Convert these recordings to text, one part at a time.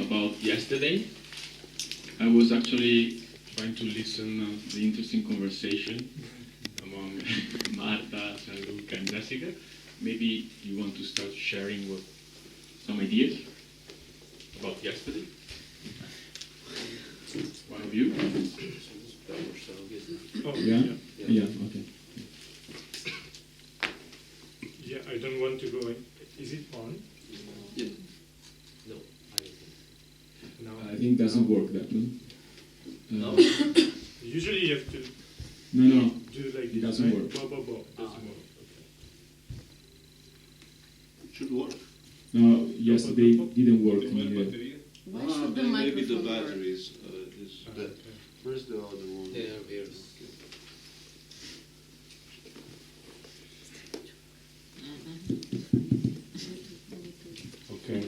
about yesterday. I was actually trying to listen to the interesting conversation among Marta, Gianluca, and Jessica. Maybe you want to start sharing some ideas about yesterday? One of you? Oh, Yeah, okay. Yeah, I don't want to go in. Is it on? Yeah. No. I think it doesn't work that way. No? Usually you have to No, do like it this, doesn't right? work. Doesn't work. Should work. No, yesterday didn't work. in the- Why should the maybe the microphone work? battery is dead. Okay. Where's the other one? Okay.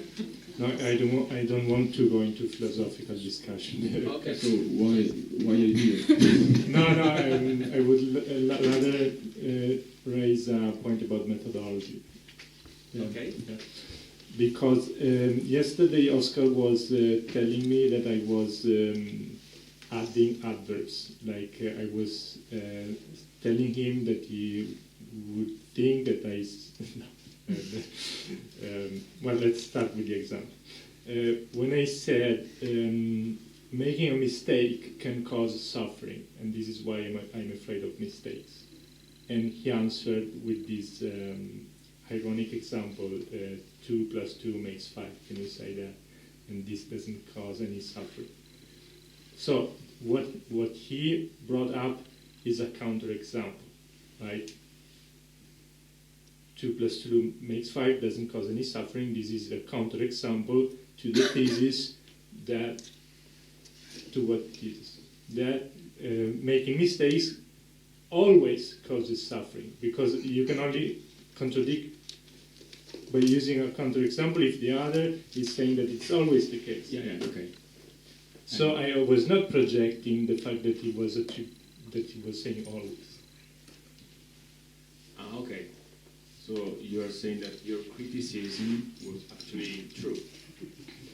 No, I don't want to go into philosophical discussion. Okay, so why are you here? No, I would rather raise a point about methodology. Yeah. Okay. Yeah. Because yesterday Oscar was telling me that I was adding adverbs. Like I was telling him that he would think that well, let's start with the example. When I said making a mistake can cause suffering, and this is why I'm afraid of mistakes. And he answered with this ironic example, 2 plus 2 makes 5. Can you say that? And this doesn't cause any suffering. So what he brought up is a counterexample, right? 2 plus 2 makes 5 doesn't cause any suffering. This is a counterexample to the thesis that making mistakes always causes suffering, because you can only contradict by using a counterexample if the other is saying that it's always the case. Yeah, okay. So I was not projecting the fact that he was saying always. Okay. So you are saying that your criticism was actually true,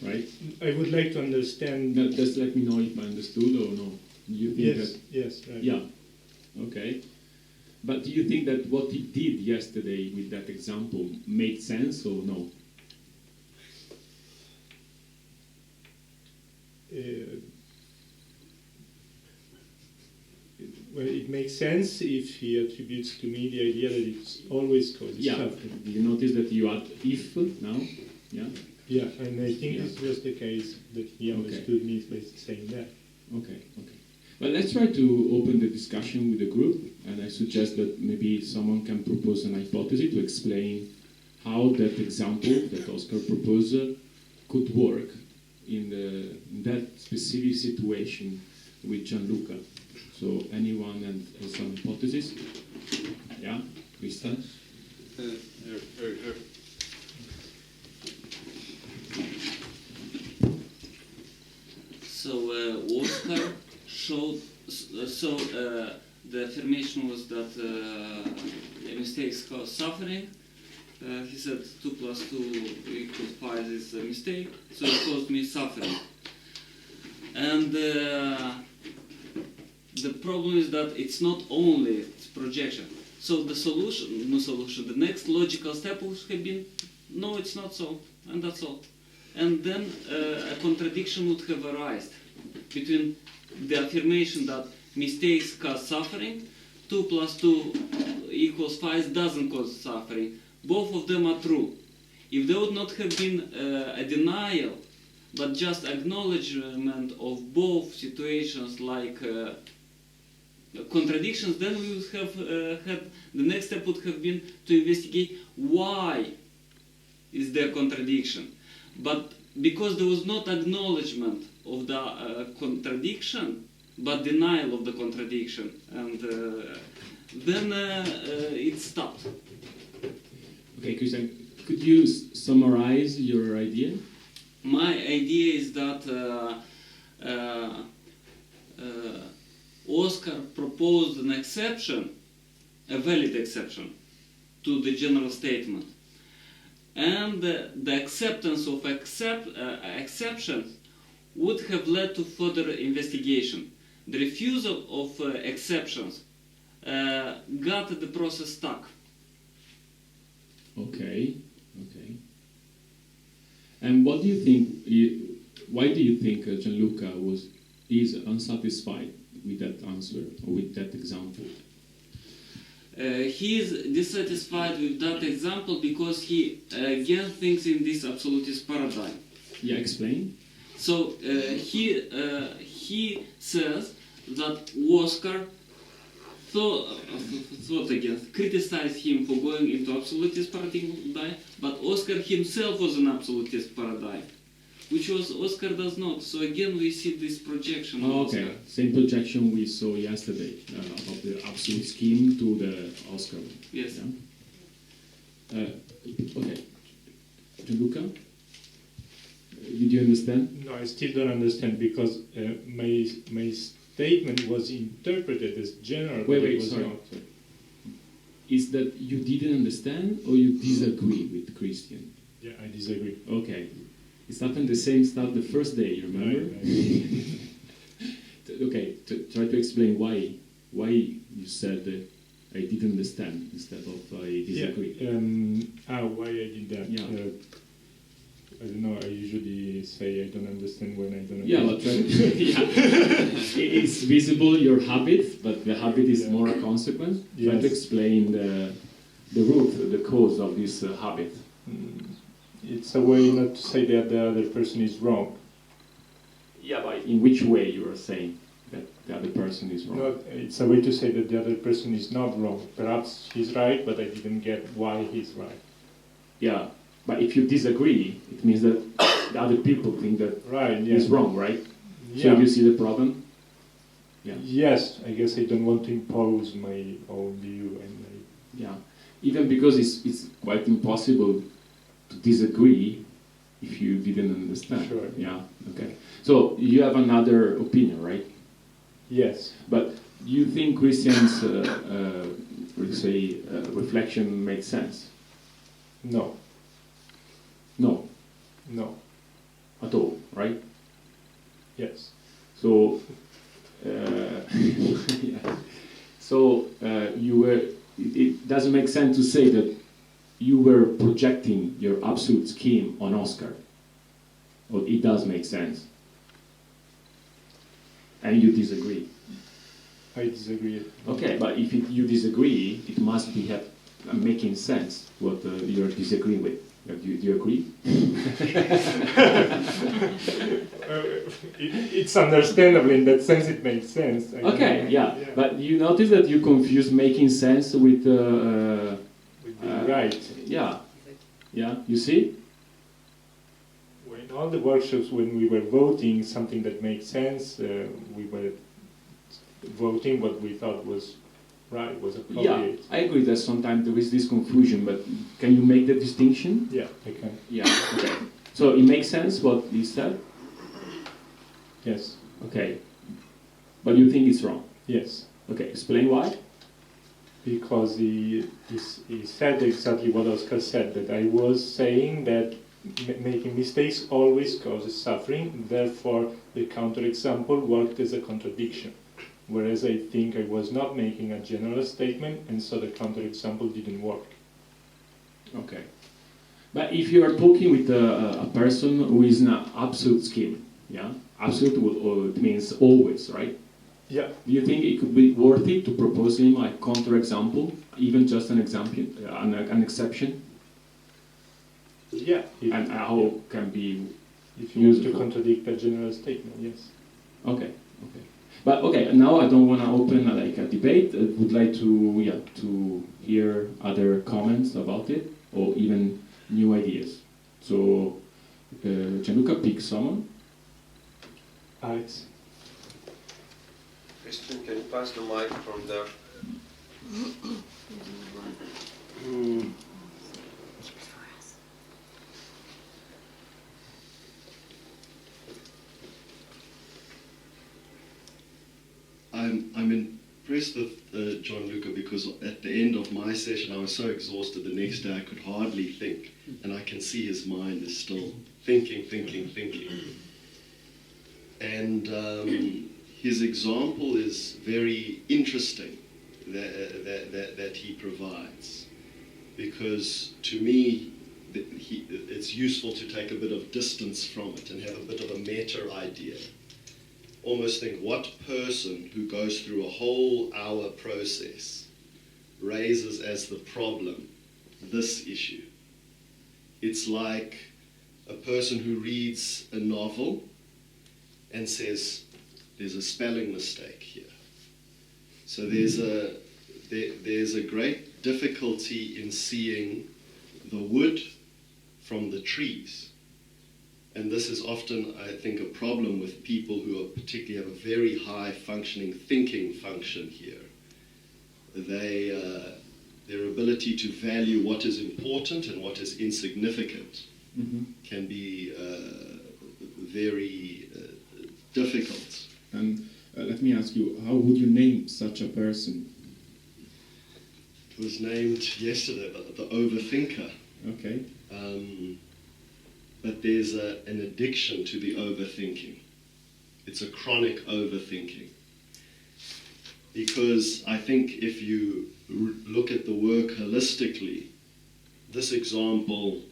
right? I would like to understand. Now, just let me know if I understood or no. You think that? Yes, right. Yeah. Okay. But do you think that what he did yesterday with that example made sense or no? Well, it makes sense if he attributes to me the idea that it's always causes suffering. You notice that you add if now? Yeah? Yeah, and I think this was the case that he understood me by saying that. Okay. Well, let's try to open the discussion with the group, and I suggest that maybe someone can propose an hypothesis to explain how that example that Oscar proposed could work in that specific situation with Gianluca. So anyone has some hypothesis? Yeah, Krista? So Oscar showed. The affirmation was that mistakes cause suffering. He said 2 plus 2 equals 5 is a mistake, so it caused me suffering. And the problem is that it's not only its projection. So the the next logical step would have been, no, it's not so, and that's all. And then a contradiction would have arisen between the affirmation that mistakes cause suffering, 2 plus 2 equals 5 doesn't cause suffering. Both of them are true. If there would not have been a denial, but just acknowledgement of both situations like contradictions, then we would have had, the next step would have been to investigate why is there contradiction. But because there was not acknowledgement of the contradiction, but denial of the contradiction, and then it stopped. Okay, Christian, could you summarize your idea? My idea is that Oscar proposed an exception, a valid exception, to the general statement. and the acceptance of exceptions would have led to further investigation. The refusal of exceptions got the process stuck. Okay, okay. And what do you think? Why do you think Gianluca is unsatisfied with that answer or with that example? He is dissatisfied with that example because he again thinks in this absolutist paradigm. Yeah, explain. So he says that Oscar thought against, criticized him for going into absolutist paradigm, but Oscar himself was an absolutist paradigm, which was Oscar does not. So again we see this projection. Oh, okay, Oscar. same projection we saw yesterday of the absolute scheme to the Oscar. Yes. Yeah? Okay. Gianluca, did you understand? No, I still don't understand because my statement was interpreted as general. but it Wait, was sorry. not. Is that you didn't understand or you disagree with Christian? Yeah, I disagree. Okay. It happened the same stuff the first day, you remember? Okay, try to explain why you said I didn't understand instead of I disagree. Yeah, why I did that? Yeah. I don't know. I usually say I don't understand when I don't. Yeah, but it's visible your habit, but the habit is more a consequence. Try to Yes. explain the root, the cause of this habit. It's a way not to say that the other person is wrong. Yeah, but in which way you are saying that the other person is wrong? Not, it's a way to say that the other person is not wrong. Perhaps he's right, but I didn't get why he's right. Yeah, but if you disagree, it means that the other people think that Right, yeah. he's wrong, right? Yeah. So you see the problem? Yeah. Yes, I guess I don't want to impose my own view. Yeah, even because it's quite impossible to disagree if you didn't understand. Sure. Yeah, okay. So you have another opinion, right? Yes. But you think Christian's reflection makes sense? No. No, No. at all, right? Yes. So, yeah. So you were. It doesn't make sense to say that you were projecting your absolute scheme on Oscar. Or it does make sense. And you disagree. I disagree. Okay, but if you disagree, it must be making sense what you're disagreeing with. Do you agree? It's understandable in that sense. It makes sense. Okay, yeah. But you notice that you confuse making sense with right. Yeah. Yeah. You see? In all the workshops, when we were voting something that makes sense, we were voting what we thought was right, was Yeah, appropriate. I agree that sometimes there is this confusion, but can you make the distinction? Yeah, I can. Yeah. Okay. So it makes sense what he said. Yes. Okay. But you think it's wrong. Yes. Okay. Explain why. Because he said exactly what Oscar said, that I was saying that making mistakes always causes suffering, therefore the counterexample worked as a contradiction. Whereas I think I was not making a general statement, and so the counterexample didn't work. Okay. But if you are talking with a person who is an absolute scheme, yeah? Absolute it means always, right? Yeah. Do you think it could be worth it to propose him a counterexample, even just an example, an exception? Yeah. And how can be If you want to useful. contradict a general statement, yes. Okay, okay. But okay, now I don't want to open like a debate. I would like to hear other comments about it or even new ideas. So, Gianluca, pick someone. Alex. Christian, can you pass the mic from there? I'm in impressed with Gianluca because at the end of my session I was so exhausted the next day I could hardly think, and I can see his mind is still thinking. And his example is very interesting that he provides, because to me it's useful to take a bit of distance from it and have a bit of a meta idea. Almost think, what person who goes through a whole hour process raises as the problem this issue? It's like a person who reads a novel and says, there's a spelling mistake here. So there's a great difficulty in seeing the wood from the trees. And this is often, I think, a problem with people who are particularly have a very high functioning thinking function here. Their ability to value what is important and what is insignificant can be very difficult. And let me ask you, how would you name such a person? It was named yesterday, the overthinker. Okay. But there's an addiction to the overthinking. It's a chronic overthinking. Because I think if you look at the work holistically, this example,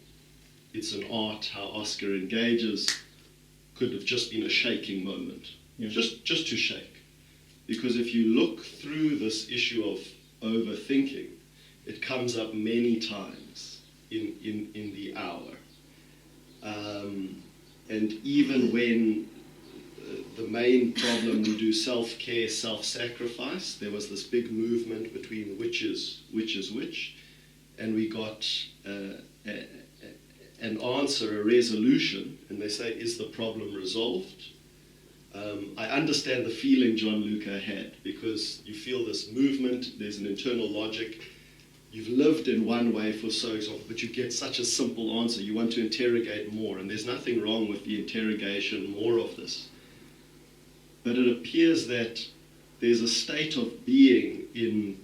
it's an art, how Oscar engages, could have just been a shaking moment. Yeah. Just to shake. Because if you look through this issue of overthinking, it comes up many times in the hour. And even when the main problem we do self-care, self-sacrifice, there was this big movement between which is which, and we got an answer, a resolution, and they say, is the problem resolved? I understand the feeling Gianluca had, because you feel this movement, there's an internal logic. You've lived in one way for so long, but you get such a simple answer. You want to interrogate more, and there's nothing wrong with the interrogation, more of this. But it appears that there's a state of being in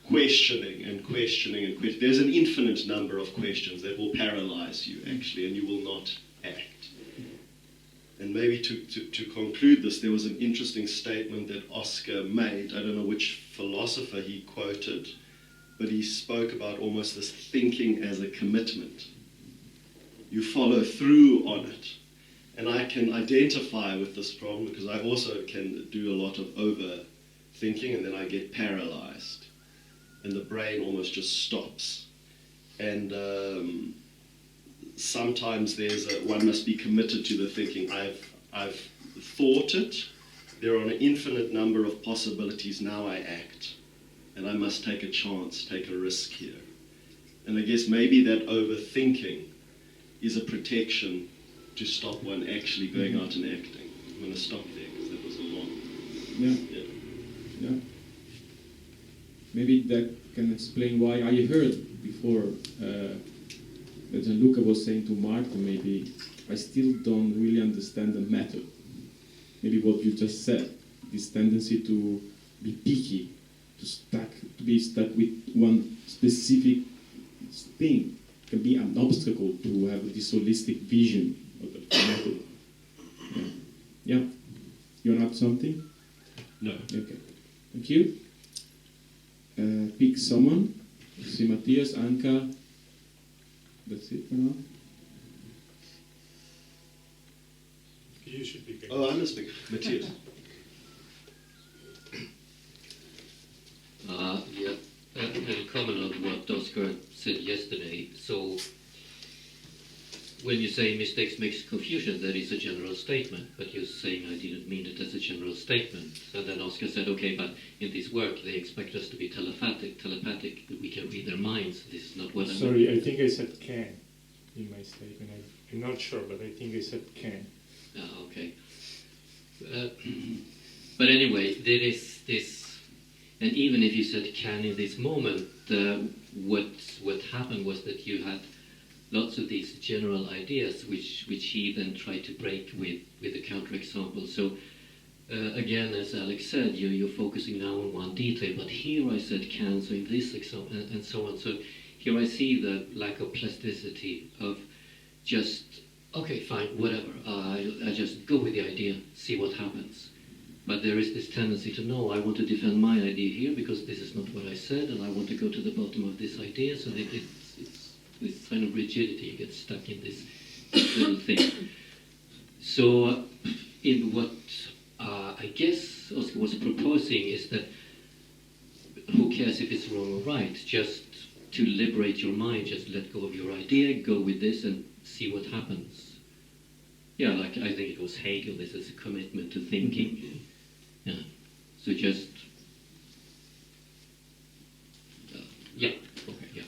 questioning. There's an infinite number of questions that will paralyze you, actually, and you will not act. And maybe to conclude this, there was an interesting statement that Oscar made. I don't know which philosopher he quoted, but he spoke about almost this thinking as a commitment. You follow through on it. And I can identify with this problem because I also can do a lot of overthinking, and then I get paralyzed. And the brain almost just stops. And sometimes one must be committed to the thinking. I've thought it. There are an infinite number of possibilities. Now I act. And I must take a chance, take a risk here. And I guess maybe that overthinking is a protection to stop one actually going out and acting. I'm going to stop there because that was a long... Yeah. Maybe that can explain why I heard before that Gianluca was saying to Marta, maybe I still don't really understand the method. Maybe what you just said, this tendency to be picky, to be stuck with one specific thing, can be an obstacle to have this holistic vision of the method. Yeah. You want to add something? No. Okay. Thank you. Pick someone. See Matthias, Anka. That's it for now. You should be good. Oh, I must speak. Matthias. Yeah, and comment on what Oscar said yesterday. So, when you say mistakes makes confusion, that is a general statement, but you're saying I didn't mean it as a general statement. So then Oscar said, okay, but in this work they expect us to be telepathic, we can read their minds. This is not what I mean. Sorry, I think I said can in my statement. I'm not sure, but I think I said can. Okay. But anyway, there is this, and even if you said can in this moment, what happened was that you had lots of these general ideas which he then tried to break with a counterexample. So again, as Alex said, you're focusing now on one detail, but here I said can, so in this example, and so on. So here I see the lack of plasticity of just, okay, fine, whatever. I just go with the idea, see what happens. But there is this tendency to, no, I want to defend my idea here because this is not what I said, and I want to go to the bottom of this idea, so that it's this kind of rigidity, you get stuck in this little thing. So in what I guess Oscar was proposing is that who cares if it's wrong or right, just to liberate your mind, just let go of your idea, go with this and see what happens. Yeah, like I think it was Hegel, this is a commitment to thinking. Yeah, so just, yeah, okay, yeah,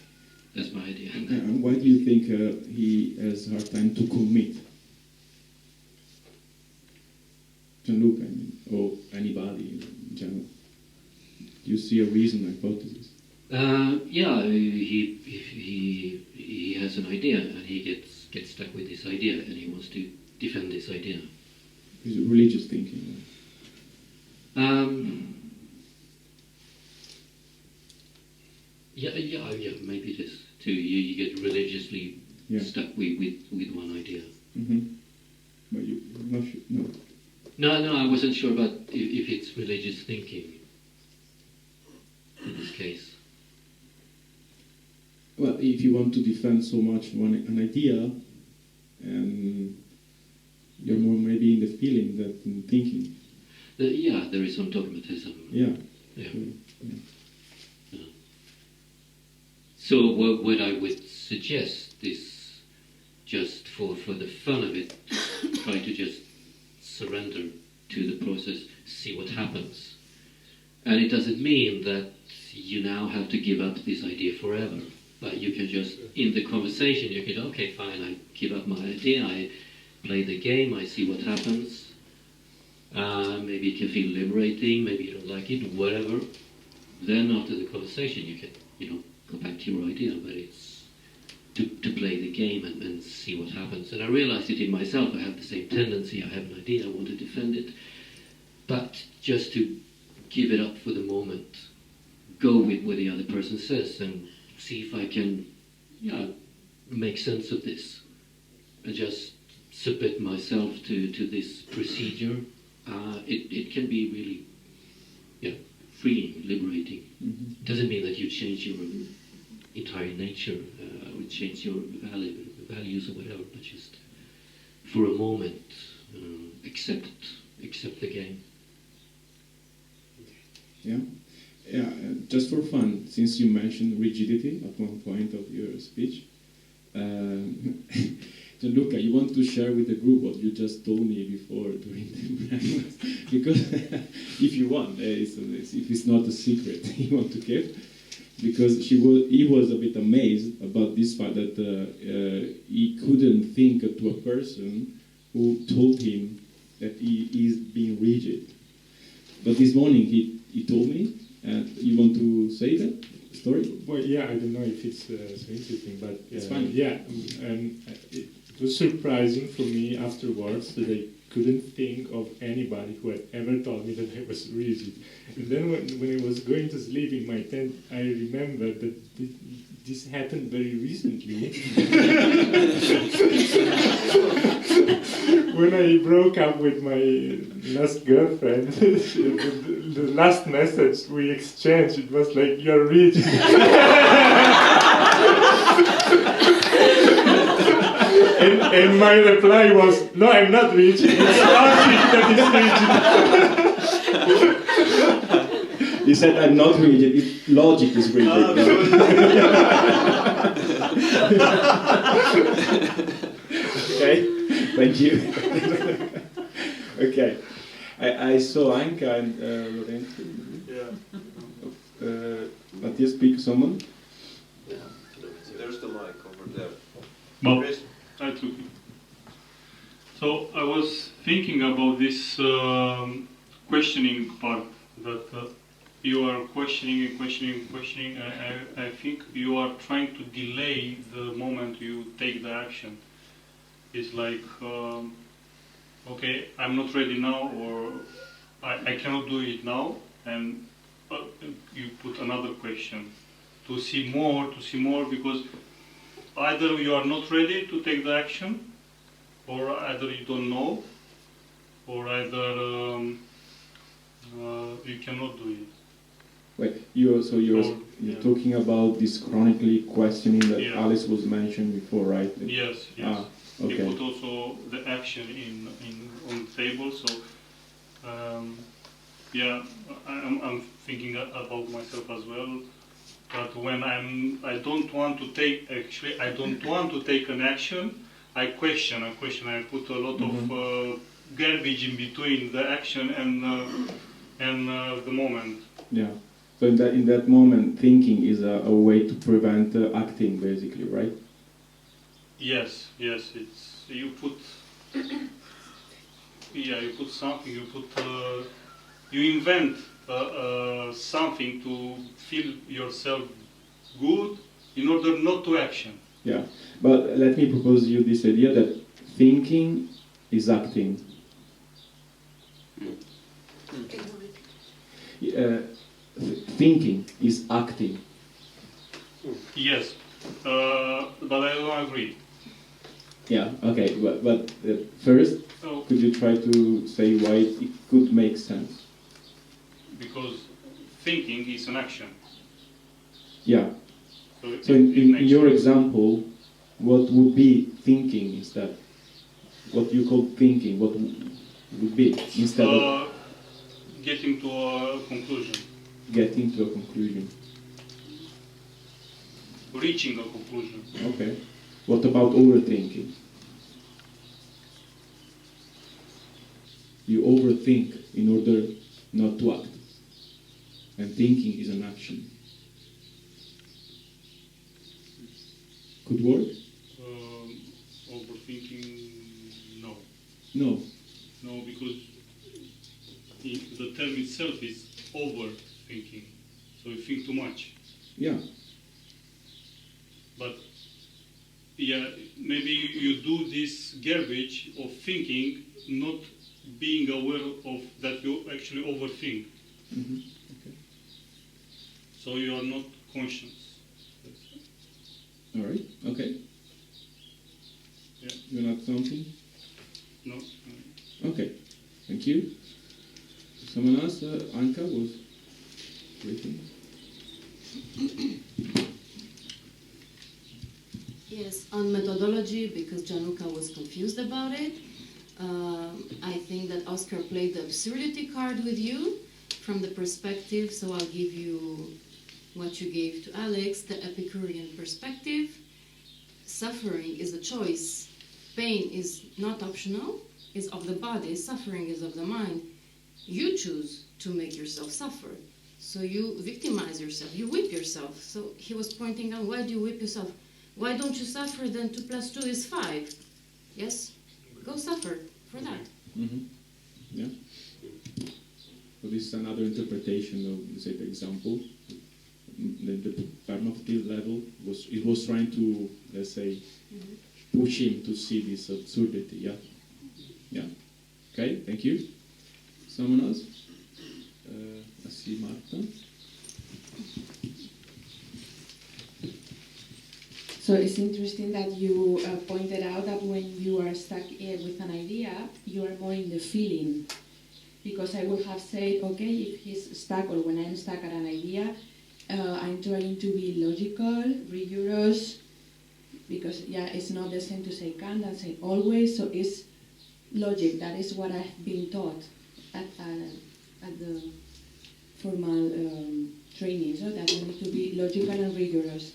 that's my idea. And why do you think he has a hard time to commit? Jean-Luc, I mean, or anybody in general. Do you see a reason, hypothesis? Yeah, he has an idea and he gets stuck with this idea and he wants to defend this idea. Is it religious thinking? Yeah, maybe it is too. You get religiously stuck with one idea. Mm-hmm. But you're not sure? No. No, I wasn't sure about if it's religious thinking in this case. Well, if you want to defend so much an idea, you're more maybe in the feeling than in thinking. Yeah, there is some dogmatism. Yeah. So what I would suggest is just for the fun of it, try to just surrender to the process, see what happens. And it doesn't mean that you now have to give up this idea forever. But you can just, in the conversation, you can, okay, fine, I give up my idea, I play the game, I see what happens. Maybe it can feel liberating, maybe you don't like it, whatever. Then after the conversation, you can, go back to your idea, but it's to play the game and see what happens. And I realized it in myself, I have the same tendency, I have an idea, I want to defend it. But just to give it up for the moment, go with what the other person says and see if I can make sense of this and just submit myself to this procedure. It can be really freeing, liberating. Mm-hmm. It doesn't mean that you change your entire nature or change your values or whatever, but just for a moment accept the game. Yeah. Yeah, just for fun, since you mentioned rigidity at one point of your speech, Gianluca, you want to share with the group what you just told me before during the breakfast? Because if you want, if it's not a secret you want to keep, because he was a bit amazed about this fact that he couldn't think to a person who told him that he is being rigid. But this morning he told me. You want to say that story? Well, yeah, I don't know if it's so interesting, but it's fine. Yeah, it was surprising for me afterwards that I couldn't think of anybody who had ever told me that I was rigid. And then when I was going to sleep in my tent, I remembered that this happened very recently. When I broke up with my last girlfriend, the last message we exchanged, it was like, "You're rigid." and my reply was, "No, I'm not rigid. It's logic that is rigid." He said, "I'm not rigid. Logic is rigid." Okay, thank you. Okay, I saw Anka and Lorenzo. Yeah. Matthias, speak to someone. There's the mic over there. Well, Chris? I took it. So I was thinking about this questioning part, that you are questioning and questioning. I think you are trying to delay the moment you take the action. It's like, okay, I'm not ready now, or I cannot do it now, and you put another question to see more, because either you are not ready to take the action, or either you don't know, or either you cannot do it. Wait, you're Yeah. talking about this chronically questioning that Yeah. Alice was mentioned before, right? Yes. Ah, okay. You put also the action on the table, so yeah, I'm thinking about myself as well. But when I don't want to take an action. I question. I put a lot of garbage in between the action and the moment. Yeah. So in that moment, thinking is a way to prevent acting, basically, right? Yes. It's you put. Yeah, you put something. You invent something to feel yourself good in order not to action. Yeah. But let me propose you this idea that thinking is acting. Thinking is acting. Yes, but I don't agree. Yeah. Okay. But first, So, could you try to say why it could make sense? because thinking is an action. Yeah. So it in makes your sense. example, what would be thinking instead? What you call thinking? What would be instead of Getting to a conclusion, getting to a conclusion? reaching a conclusion. Okay. What about overthinking? You overthink in order not to act. And thinking is an action. Could work? Overthinking, no. No. No, because the term itself is overthinking. So you think too much. Yeah. But yeah, maybe you do this garbage of thinking, not being aware of that you actually overthink. Mm-hmm. Okay. So you are not conscious. All right. Okay. Yeah. You're not something? No. Okay. Thank you. Someone else? Anka was waiting. Yes, on methodology, because Januka was confused about it, I think that Oscar played the absurdity card with you from the perspective, so I'll give you what you gave to Alex, the Epicurean perspective. Suffering is a choice. Pain is not optional, is of the body, suffering is of the mind. You choose to make yourself suffer. So you victimize yourself, you whip yourself. So he was pointing out, why do you whip yourself? Why don't you suffer? Then 2 + 2 is 5. Yes? Go suffer for that. Mm-hmm. Yeah. So this is another interpretation of, say, the example. The performative level was trying to, let's say, push him to see this absurdity. Yeah. Yeah. Okay. Thank you. Someone else? I see Marta. So it's interesting that you pointed out that when you are stuck with an idea, you are more in the feeling. Because I would have said, okay, if he's stuck or when I'm stuck at an idea, I'm trying to be logical, rigorous, because yeah, it's not the same to say can than say always, so it's logic. That is what I've been taught at the formal training, so that you need to be logical and rigorous.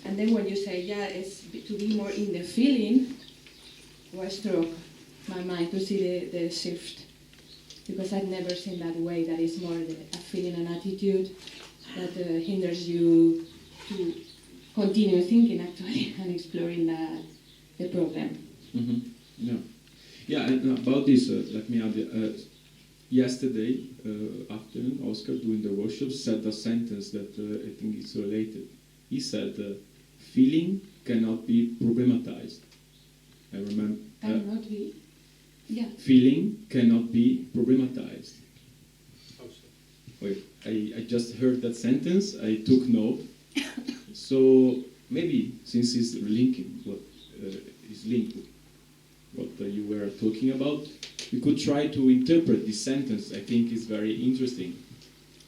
And then when you say, yeah, it's to be more in the feeling, what struck my mind to see the shift. Because I've never seen that way, that is more a feeling and attitude that hinders you to continue thinking actually and exploring the problem. Mm-hmm. Yeah. Yeah, and about this, let me add, yesterday afternoon, Oscar, during the workshop, said a sentence that I think is related. He said, feeling cannot be problematized. I remember. Cannot be? Yeah. Feeling cannot be problematized. Wait, I just heard that sentence, I took note. So maybe, since it's linking what is linked to what you were talking about, we could try to interpret this sentence. I think is very interesting.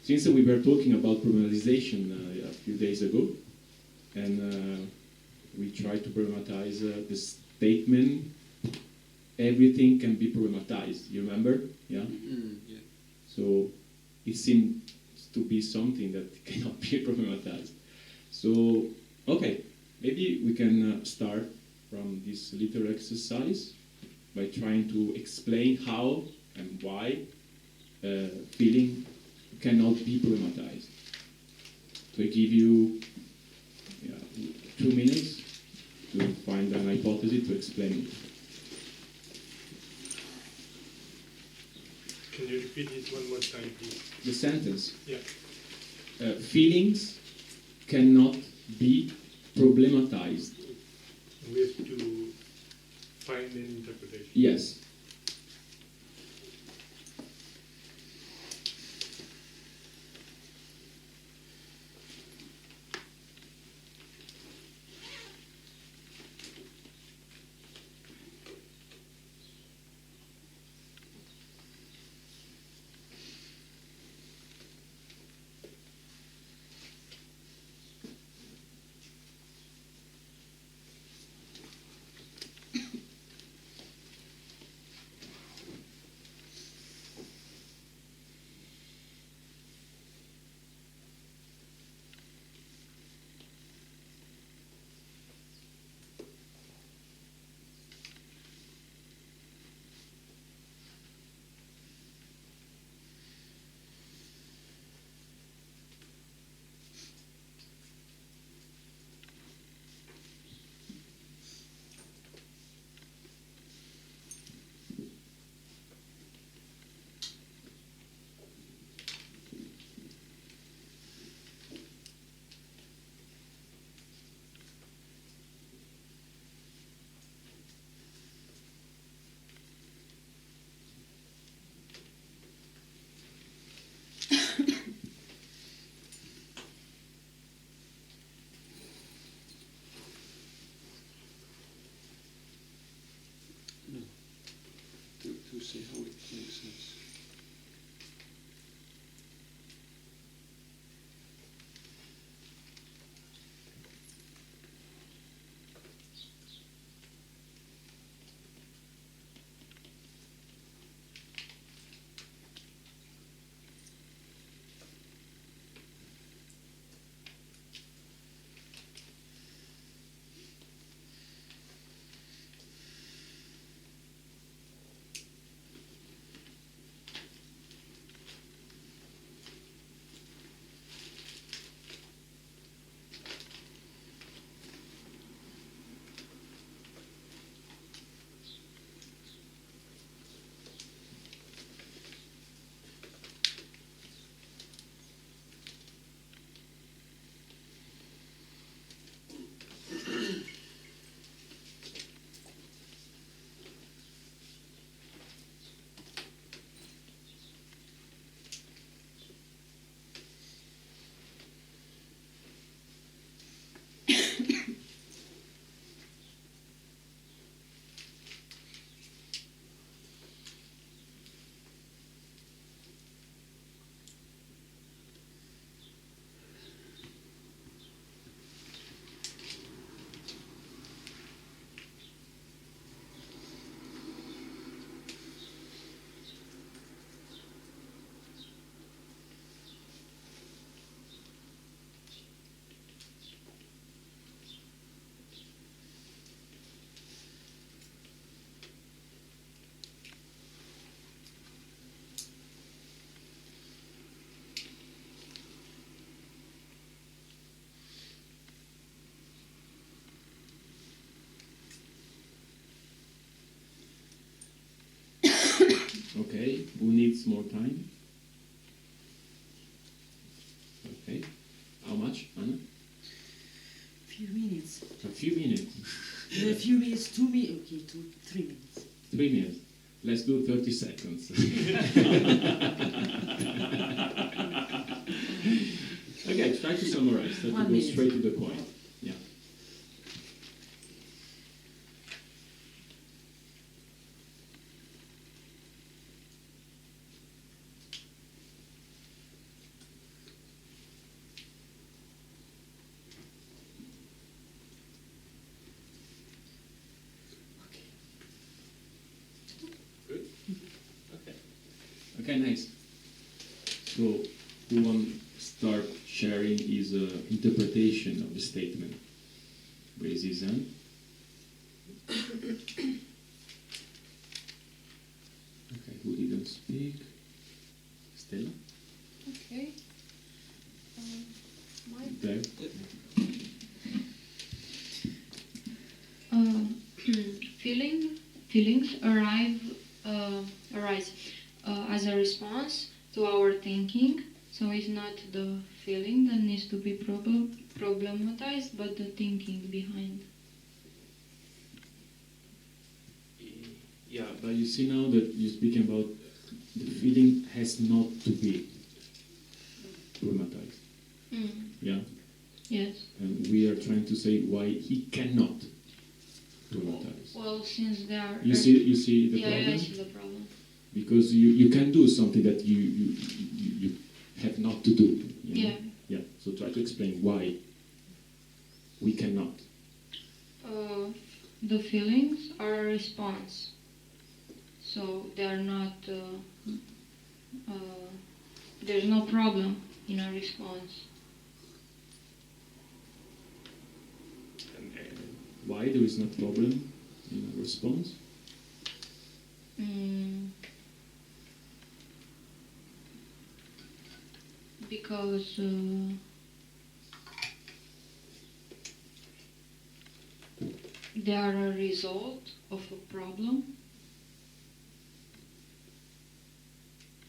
Since we were talking about problematization a few days ago, and we tried to problematize the statement, everything can be problematized. You remember? Yeah? Yeah. So it seems to be something that cannot be problematized. So, okay, maybe we can start from this little exercise by trying to explain how and why feeling cannot be problematized. So I give you 2 minutes to find an hypothesis to explain it. Can you repeat it one more time, please? The sentence. Yeah. Feelings cannot be problematized. We have to find an interpretation. Yes. To see how it makes sense. Okay, who needs more time? Okay, how much, Anna? Few minutes. A few minutes. A few minutes, 2 minutes, okay, 3 minutes. 3 minutes. Let's do 30 seconds. let's try to summarize, try to 1 go minute. straight to the point. Yeah. Good? Okay. Okay, nice. So, who want to start sharing his interpretation of the statement? Raise his hand. Okay, who didn't speak? Stella? Okay. There? Feelings arise as a response to our thinking. So it's not the feeling that needs to be problematized, but the thinking behind. Yeah, but you see now that you're speaking about the feeling has not to be problematized. Yeah? Yes. And we are trying to say why he cannot problematize. Well, since they are. You see the problem? Yeah, I see the problem. Because you can do something that you have not to do. You know? Yeah. Yeah. So try to explain why we cannot. The feelings are a response. So they are not. There's no problem in a response. Why there is no problem in a response? Because they are a result of a problem.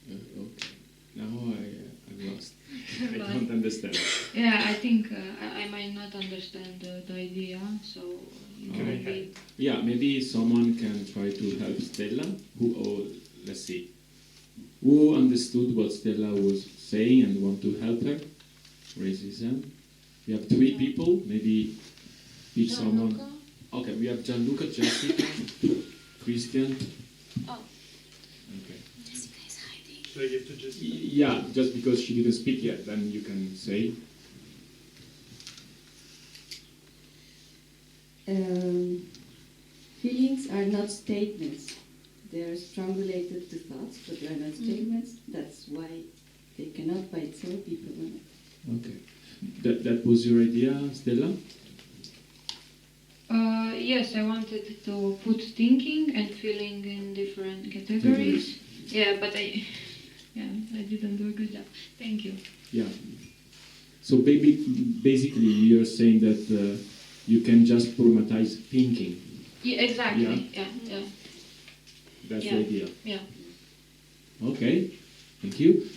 Okay. Now I'm lost. I don't understand. Yeah, I think I might not understand the idea, so maybe. Yeah, maybe someone can try to help Stella. Let's see. Who understood what Stella was saying and want to help her? Raise his hand. We have 3 people. Maybe pick someone. Okay, we have Gianluca, Jessica, Christian. Oh. Okay. Jessica is hiding. Should I give to Jessica? Yeah, just because she didn't speak yet, then you can say. Feelings are not statements. They are strong related to thoughts, but they are not statements. That's why they cannot by itself be problematic. Okay. That was your idea, Stella? Yes, I wanted to put thinking and feeling in different categories. Yeah, but I didn't do a good job. Thank you. Yeah. So basically, you're saying that you can just problematize thinking. Yeah, exactly. Yeah. That's the idea. Yeah. Okay. Thank you.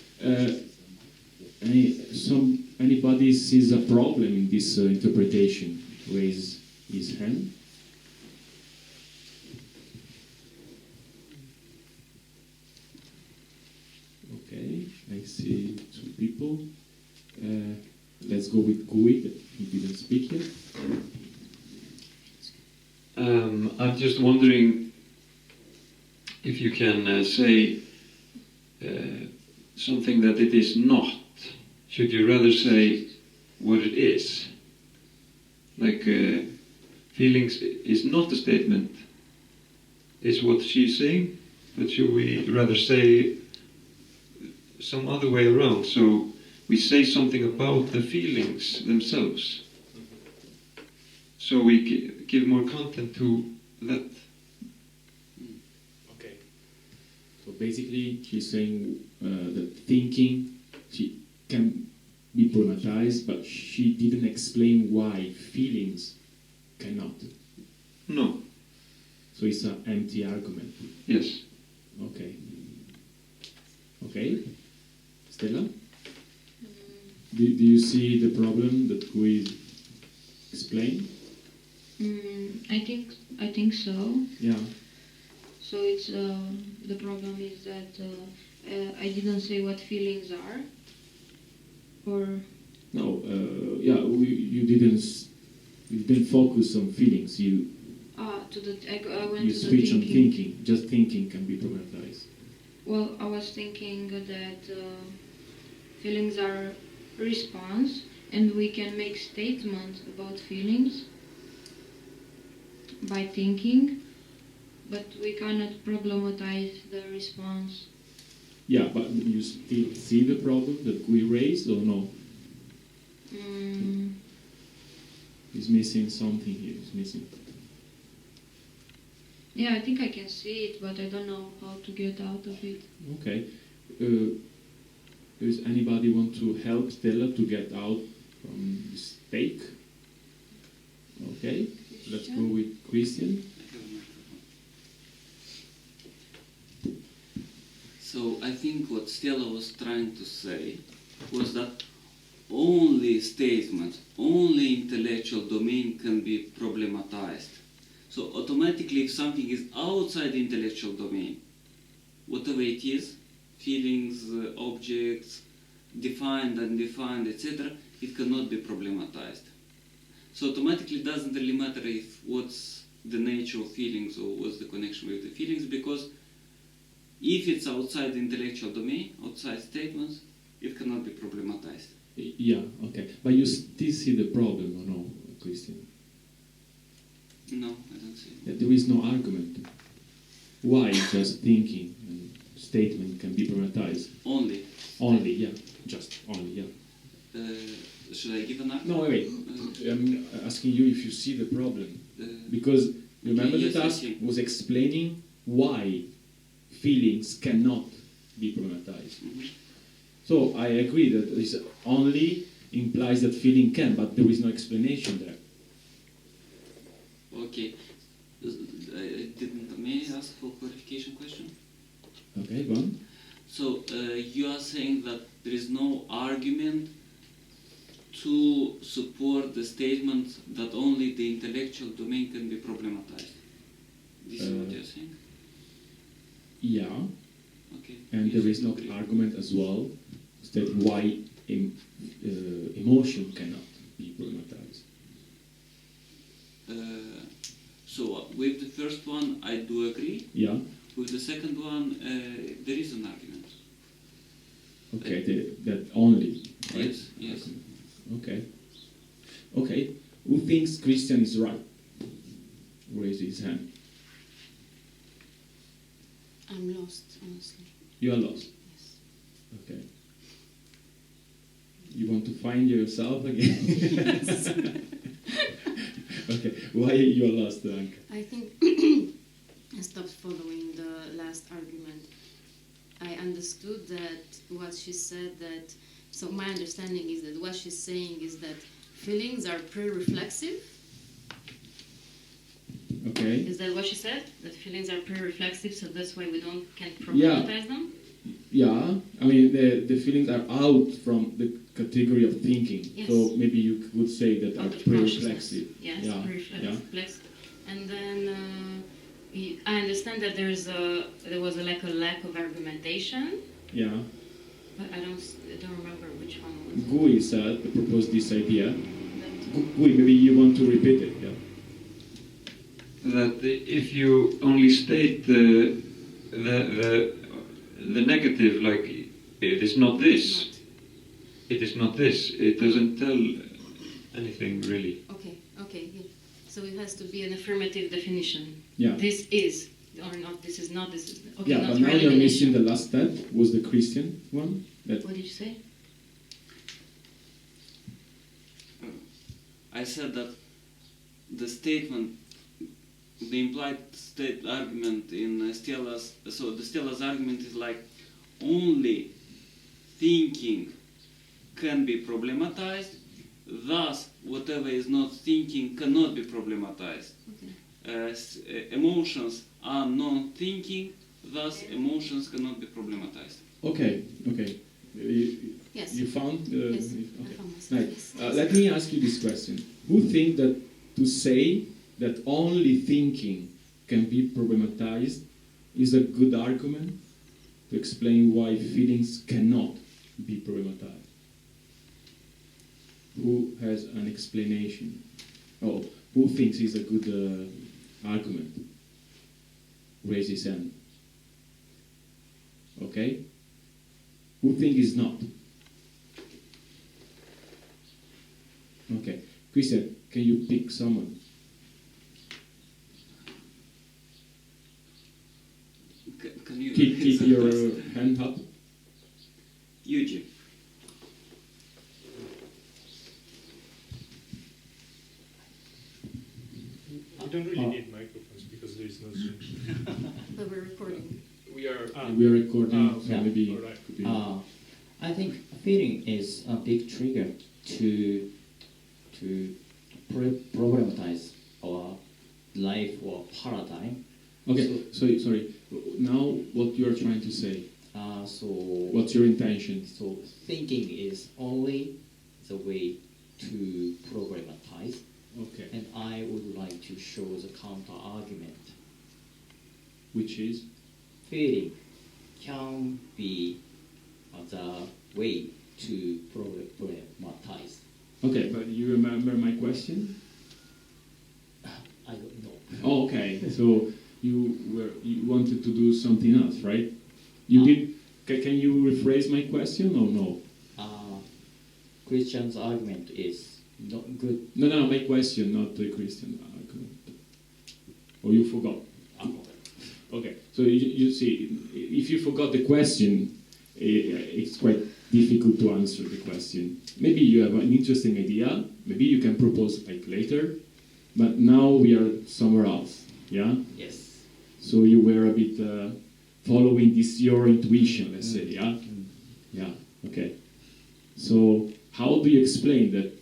Anybody sees a problem in this interpretation? Raise his hand. Okay, I see 2 people. Let's go with Gui, that he didn't speak yet. I'm just wondering if you can say something that it is not. Should you rather say what it is? Like feelings is not a statement, is what she's saying, but should we rather say some other way around? So we say something about the feelings themselves. So we give more content to that. Okay. So basically, she's saying that thinking she can be problematized, but she didn't explain why feelings cannot. No. So it's an empty argument. Yes. Okay. Okay. Stella? Do you see the problem that we explained? I think so. Yeah. So it's the problem is that I didn't say what feelings are, or No, you didn't focus on feelings. You I went you to the switch on thinking. thinking. Just thinking can be problematized. Well, I was thinking that feelings are response, and we can make statements about feelings by thinking, but we cannot problematize the response. Yeah, but you still see the problem that we raised, or no? It's missing something here. It's missing. Yeah, I think I can see it, but I don't know how to get out of it. Okay. Does anybody want to help Stella to get out from the stake? Okay, let's go with Christian. So I think what Stella was trying to say was that only statements, only intellectual domain can be problematized. So automatically, if something is outside the intellectual domain, whatever it is, feelings, objects, defined, undefined, etc., it cannot be problematized. So automatically, it doesn't really matter if what's the nature of feelings or what's the connection with the feelings, because if it's outside the intellectual domain, outside statements, it cannot be problematized. Yeah, okay. But you still see the problem, or no, Christian? No, I don't see it. There is no argument. Why just thinking and statement can be problematized? Only. Only, yeah. Just only, yeah. Should I give an argument? No, wait. I'm asking you if you see the problem. Because remember yes, the task yes, yes. was explaining why feelings cannot be problematized. So I agree that this only implies that feeling can, but there is no explanation there. Okay. May I ask for clarification question? Okay, go on. So you are saying that there is no argument to support the statement that only the intellectual domain can be problematized. This is what you're saying? Yeah. Okay. And there is no argument as well that why emotion cannot be problematized. So with the first one, I do agree. Yeah. With the second one, there is an argument. Okay, that only, right? Yes, yes. Okay. Okay. Who thinks Christian is right? Raise his hand. I'm lost, honestly. You are lost? Yes. Okay. You want to find yourself again? Okay. Why you are lost, Anka? I think I stopped following the last argument. I understood that what she said that, so my understanding is that what she's saying is that feelings are pre-reflexive. Okay. Is that what she said? That feelings are pre-reflexive, so that's why we can't problematize them? Yeah. I mean, the feelings are out from the category of thinking. Yes. So maybe you could say that are pre-reflexive. Yes, Yeah. pre-reflexive. And then I understand that there was a lack of argumentation. Yeah. But I don't remember which one was it. Gui said, proposed this idea. Gui, maybe you want to repeat it, yeah? That if you only state the negative, like it is not this, it is not this, it doesn't tell anything really. Okay, yeah. So it has to be an affirmative definition. Yeah. This is, or not, this is not, this is, okay, Yeah, not but now you're elimination. missing the last step, was the Christian one. That What did you say? I said that the statement, the implied state argument in Stellas, so the Stellas argument is like only thinking can be problematized, thus whatever is not thinking cannot be problematized. Emotions are non-thinking, thus emotions cannot be problematized. okay. Yes. You found? Yes, Okay. I found myself, Right. yes. Let me ask you this question. Who think that to say that only thinking can be problematized is a good argument to explain why feelings cannot be problematized? who has an explanation? Oh, who thinks is a good argument? Raise his hand. Okay? Who think is not? Okay. Christian, can you pick someone? Can you Keep your hand up. Eugene. We don't really need microphones because there is no Zoom. But we're recording. We are. We are recording, so yeah. maybe. All right. Could be. I think feeling is a big trigger to problematize our life or paradigm. Okay, sorry. Now, what you are trying to say? So what's your intention? So thinking is only the way to problematize. Okay. And I would like to show the counter argument, which is feeling can be the way to problematize. Okay, but you remember my question? I don't know. Oh, okay. So you wanted to do something else, right? You did. Can you rephrase my question or no? Christian's argument is not good. No, my question, not the Christian argument. Or you forgot? Okay. So you see, if you forgot the question, it's quite difficult to answer the question. Maybe you have an interesting idea. Maybe you can propose like later. But now we are somewhere else. Yeah. Yes. So you were a bit following your intuition, let's say. Yeah. Yeah. Okay. So how do you explain that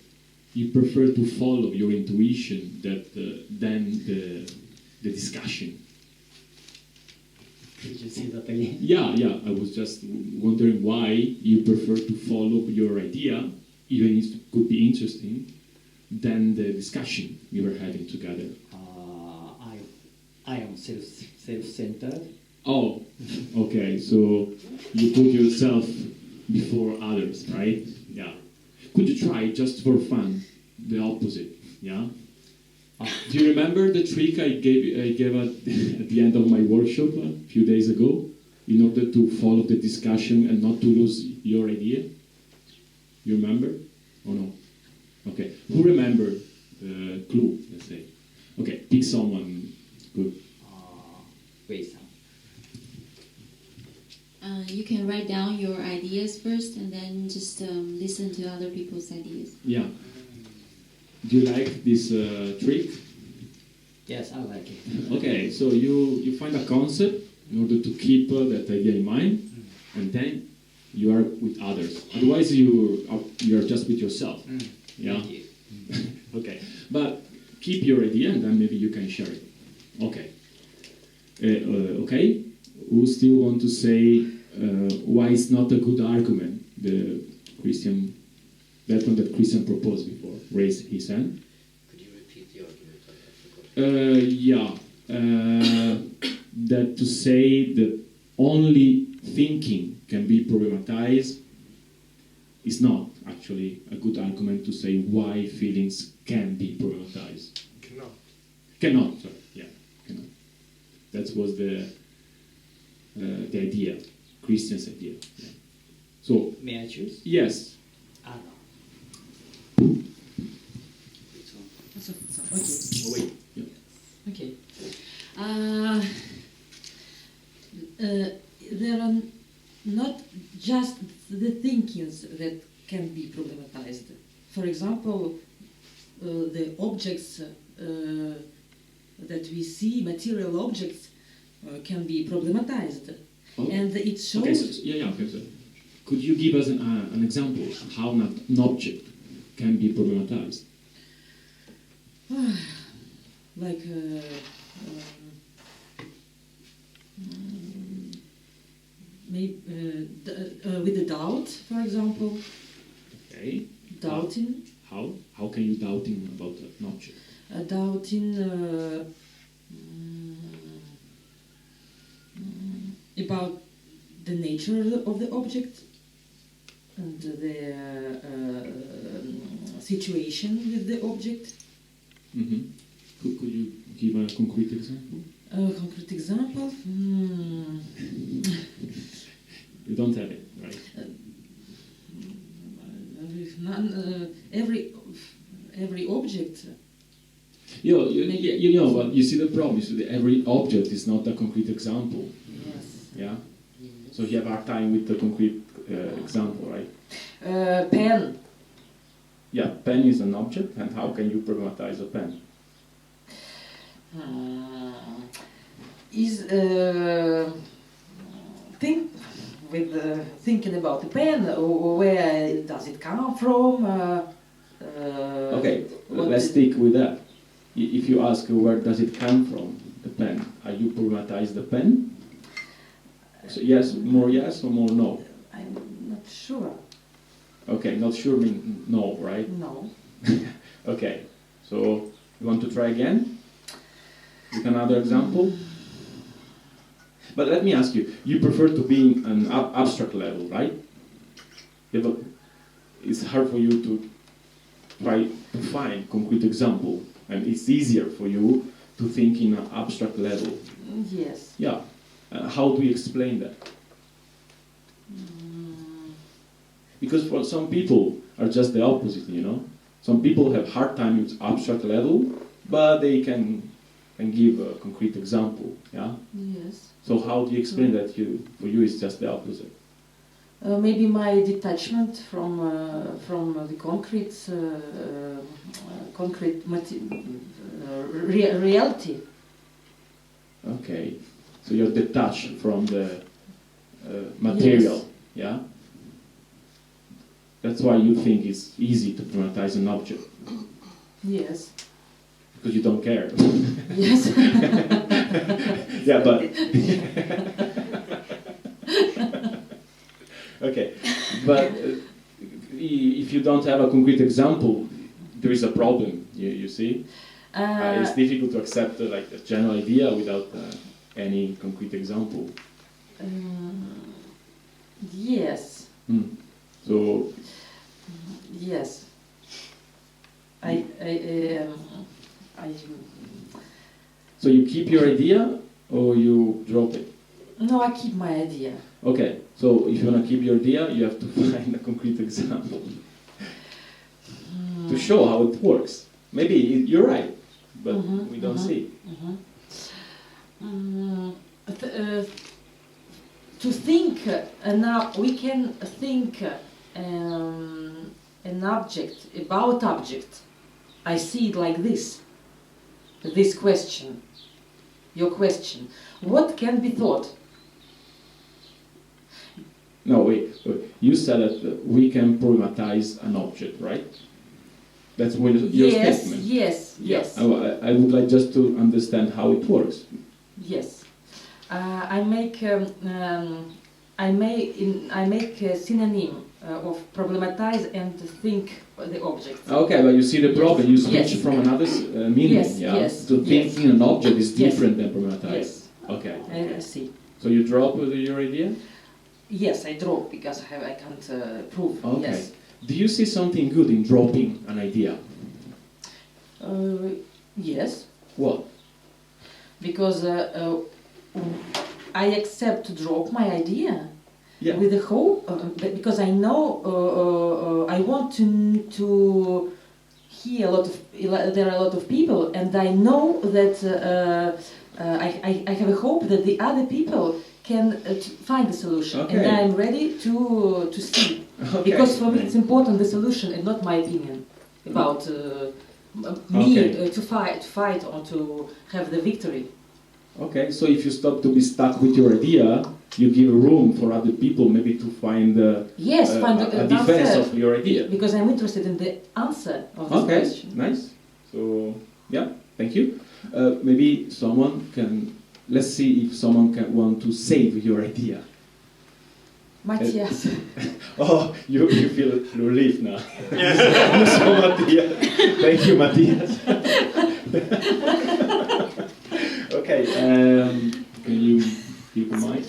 you prefer to follow your intuition than the discussion? Could you say that again? Yeah. I was just wondering why you prefer to follow your idea, even if it could be interesting, than the discussion we were having together. I am self-centered. Oh, okay. So you put yourself before others, right? Yeah. Could you try, just for fun, the opposite? Yeah. Do you remember the trick I gave at the end of my workshop a few days ago, in order to follow the discussion and not to lose your idea? You remember, or no? Okay. Who remember the clue? Let's say. Okay. Pick someone. Good. Wait. You can write down your ideas first and then just listen to other people's ideas. Yeah. Do you like this trick? Yes, I like it. Okay, so you find a concept in order to keep that idea in mind, and then you are with others. Otherwise, you are just with yourself. Yeah. Thank you. Okay, but keep your idea, and then maybe you can share it. Okay. Okay. Who still want to say why it's not a good argument? The Christian, that one that Christian proposed before, raised his hand. Could you repeat the argument? Yeah. That to say that only thinking can be problematized is not actually a good argument to say why feelings can be problematized. Cannot, sorry. Yeah, cannot. That was the idea, Christian's idea. Yeah. So, may I choose? Yes. No. So, okay. Oh, wait. Yeah. Okay. There are not just the thinkings that can be problematized. For example, the objects that we see, material objects, can be problematized. Oh. And it shows... Okay, so, okay, so could you give us an example of how an object can be problematized? Like maybe with the doubt, for example. Okay. Doubting. How can you doubting about an object? Doubting about the nature of the object and the situation with the object. Mm-hmm. Could you give a concrete example? A concrete example? You don't have it, right? Every object. You know, but you see the problem. You see that every object is not a concrete example. Yes. Yeah. So you have a hard time with the concrete example, right? Pen. Yeah, pen is an object, and how can you problematize a pen? Thinking about the pen, where does it come from? Okay, let's stick with that. If you ask where does it come from, the pen, are you problematize the pen? So yes or more no? I'm not sure. Okay, not sure means no, right? No. Okay, so you want to try again? With another example? But let me ask you, you prefer to be in an abstract level, right? It's hard for you to try to find concrete example, and it's easier for you to think in an abstract level. Yes. Yeah. How do you explain that? Because for some people are just the opposite, you know. Some people have hard time with abstract level, but they can give a concrete example. Yeah. Yes. So how do you explain that? For you, it's just the opposite. Maybe my detachment from the concrete reality. Okay. So you're detached from the material. Yes. Yeah. That's why you think it's easy to problematize an object. Yes. Because you don't care. Yes. Yeah, but okay, but if you don't have a concrete example, there is a problem. You see, it's difficult to accept like a general idea without any concrete example. Yes. So. Yes. So you keep your idea or you drop it? No, I keep my idea. Okay, so if you want to keep your idea, you have to find a concrete example to show how it works. Maybe you're right, but we don't see. To think, now we can think an object, about object. I see it like this. This question, your question. What can be thought? No, wait. You said that we can problematize an object, right? That's what your statement. Yes. I would like just to understand how it works. Yes. I make a synonym of problematize and think the object. Okay, but you see the problem. You switch from another meaning. To think in an object is different than problematize. Yes. Okay. I see. So you drop your idea? Yes, I drop because I can't prove. Okay. Yes. Do you see something good in dropping an idea? Yes. What? Because I accept to drop my idea with the hope, because I know I want to hear there are a lot of people, and I know that I have a hope that the other people can find the solution, and I'm ready to see. Because for me it's important the solution and not my opinion about me to fight or to have the victory. Okay, so if you stop to be stuck with your idea, you give room for other people maybe to find a defense answer of your idea. Because I'm interested in the answer of this question. Okay, nice. So, yeah, thank you. Maybe someone can, let's see if someone can want to save your idea. Matthias. Oh, you feel relief now. So, Matthias. Thank you, Matthias. Okay, can you keep the mic?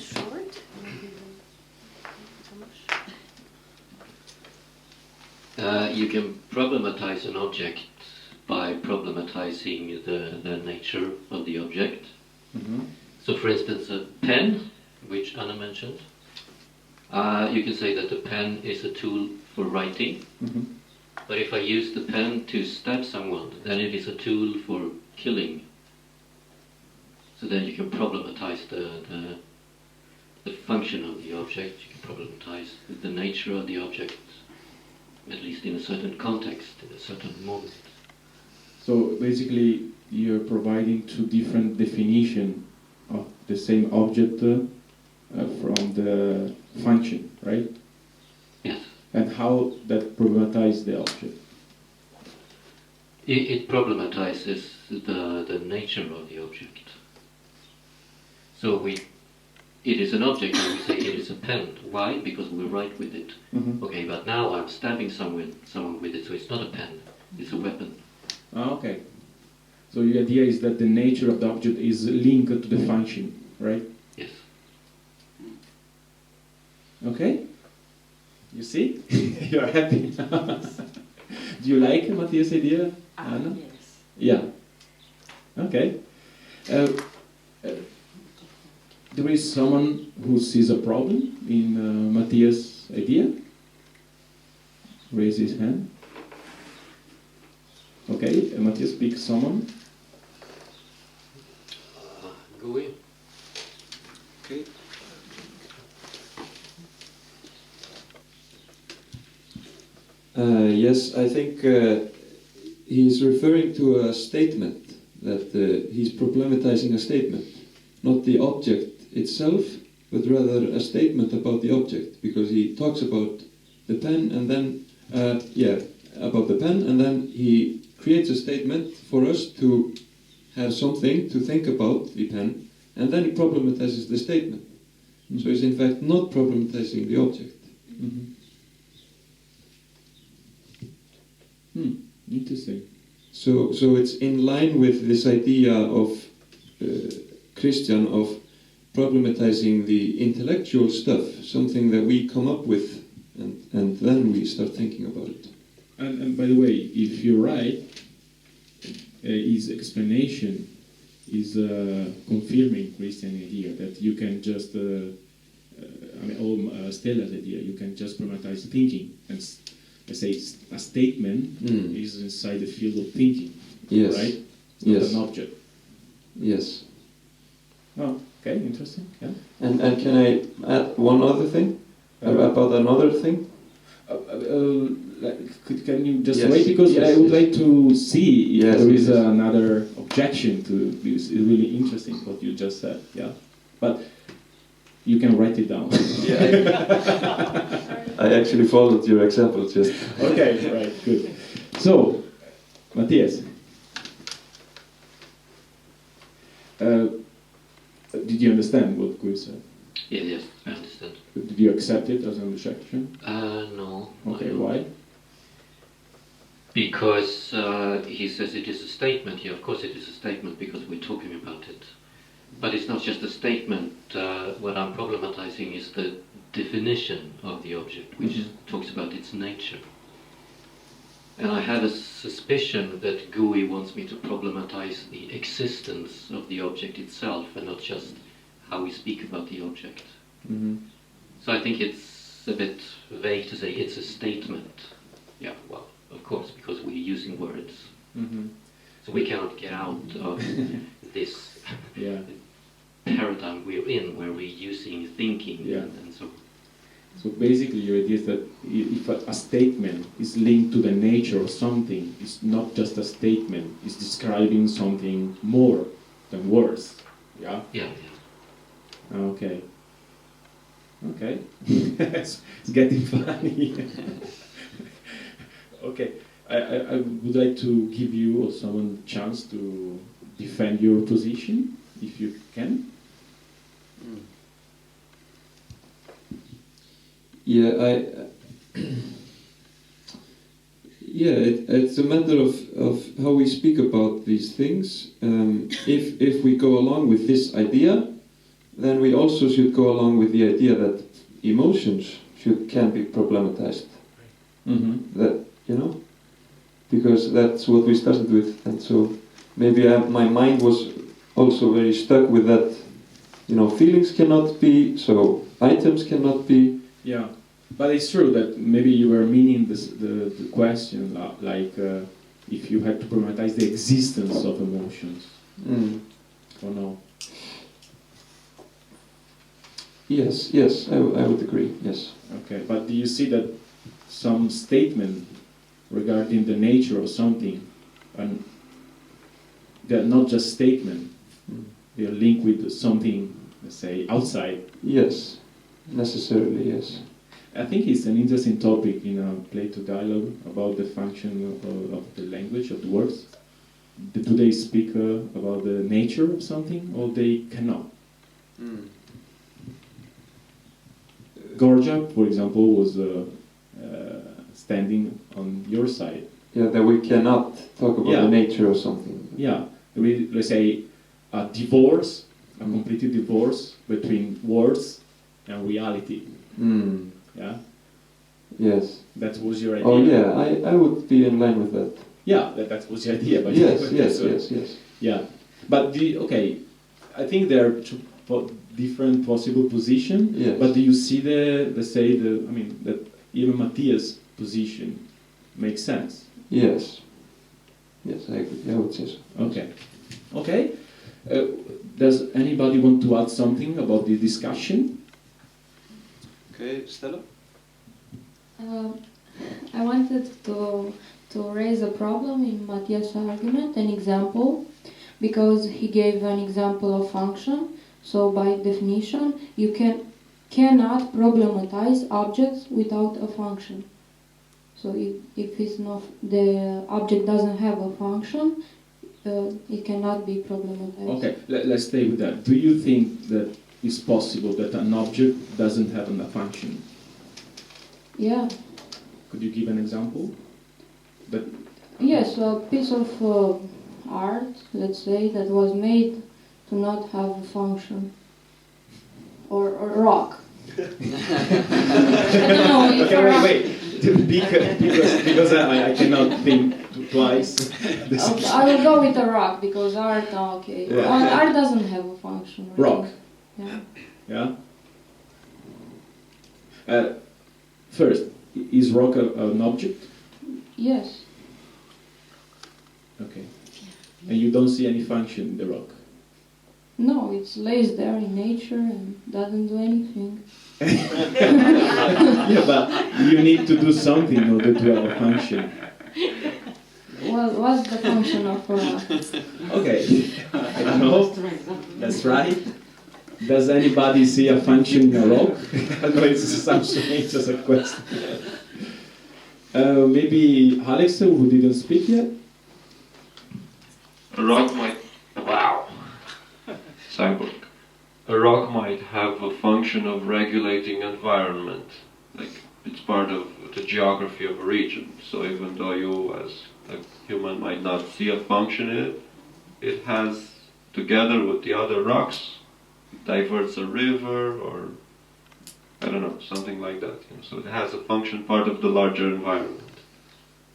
You can problematize an object by problematizing the nature of the object. So, for instance, a pen, which Anna mentioned, you can say that the pen is a tool for writing. But if I use the pen to stab someone, then it is a tool for killing. So then you can problematize the function of the object, you can problematize the nature of the object, at least in a certain context, in a certain moment. So basically, you're providing two different definitions of the same object from the function, right? Yes. And how that problematizes the object? It problematizes the nature of the object. So it is an object and we say it is a pen. Why? Because we write with it. Okay, but now I'm stabbing someone with it, so it's not a pen, it's a weapon. Okay. So the idea is that the nature of the object is linked to the function, right? Yes. Okay? You see? You're happy. Do you like Matthias' idea, Anna? Yes. Yeah. Okay. There is someone who sees a problem in Matthias' idea? Raise his hand. Okay, Matthias, pick someone. Go in. Okay. Yes, I think he's referring to a statement, that he's problematizing a statement, not the object itself, but rather a statement about the object, because he talks about the pen and then, about the pen, and then he creates a statement for us to have something to think about the pen, and then he problematizes the statement. So he's in fact not problematizing the object. Interesting. So it's in line with this idea of Christian of problematizing the intellectual stuff, something that we come up with, and then we start thinking about it. And by the way, if you're right, his explanation is confirming Christian idea that you can just, Stellas idea, you can just problematize thinking, and let's say a statement is inside the field of thinking, yes. right? It's not an object. Yes. Oh, okay, interesting. Yeah. And can I add one other thing about another thing? Can you just Yes. wait, because Yes, I would yes. like to see if Yes, there is yes. another objection to this. It's really interesting what you just said. Yeah, but you can write it down. I actually followed your example just. Okay, right, good. So, Matthias, did you understand what Gui said? Yes, I understand. Did you accept it as an objection? No. Okay, I don't. why? Because he says it is a statement here. Of course it is a statement because we're talking about it. But it's not just a statement. What I'm problematizing is the definition of the object, which talks about its nature. And I have a suspicion that GUI wants me to problematize the existence of the object itself and not just how we speak about the object. So I think it's a bit vague to say it's a statement. Yeah, well, of course, because we're using words. So we cannot get out of this paradigm we're in, where we're using thinking and so on. So basically your idea is that if a statement is linked to the nature of something, it's not just a statement, it's describing something more than words. Yeah? Yeah. Okay. Okay. It's getting funny. Okay. I would like to give you or someone a chance to defend your position, if you can. It's a matter of how we speak about these things. If we go along with this idea, then we also should go along with the idea that emotions can be problematized. you know, because that's what we started with, and so maybe my mind was also very stuck with that. You know, feelings cannot be, so items cannot be. Yeah, but it's true that maybe you were meaning this, the question like if you had to problematize the existence of emotions, or no? Yes, yes, I would agree, yes. Okay, but do you see that some statement regarding the nature of something, and they're not just statement, they are linked with something, let's say, outside? Yes, necessarily, yes. I think it's an interesting topic in a Plato dialogue about the function of the language, of the words. Do they speak about the nature of something, or they cannot? Gorgia, for example, was standing on your side. Yeah, that we cannot talk about the nature of something. Yeah, let's say a divorce, a completed divorce between words and reality. Yeah? Yes. That was your idea. Oh yeah, I would be in line with that. Yeah, that was the idea. But yes. Yeah, but okay, I think there are two different possible positions. Yes. But do you see that even Matthias' position makes sense? Yes. Yes, I agree. I would say so. Okay. Okay. Does anybody want to add something about the discussion? Okay, Stella? I wanted to raise a problem in Matthias' argument, an example, because he gave an example of function. So by definition, you cannot problematize objects without a function. So if it's not, the object doesn't have a function, it cannot be problematized. Okay, let's stay with that. Do you think that it's possible that an object doesn't have a function? Yeah. Could you give an example? Yes, a piece of art, let's say, that was made to not have a function. Or rock. I don't know. Wait. Because I cannot think twice. Okay, I will go with a rock because art, okay. Yeah. Art doesn't have a function. Really. Rock. Yeah. Yeah? First, is rock an object? Yes. Okay. And you don't see any function in the rock? No, it lays there in nature and doesn't do anything. Yeah, but you need to do something in order to have a function. Well, what's the function of a rock? Okay, I don't know. That's right. Does anybody see a function in a rock? I know it's some strange as a question. Maybe Alex, who didn't speak yet? A rock might... Wow. Cyborg. A rock might have a function of regulating environment. Like, it's part of the geography of a region. So even though you as a human might not see a function in it, it has, together with the other rocks, diverts a river or, I don't know, something like that. You know? So it has a function part of the larger environment.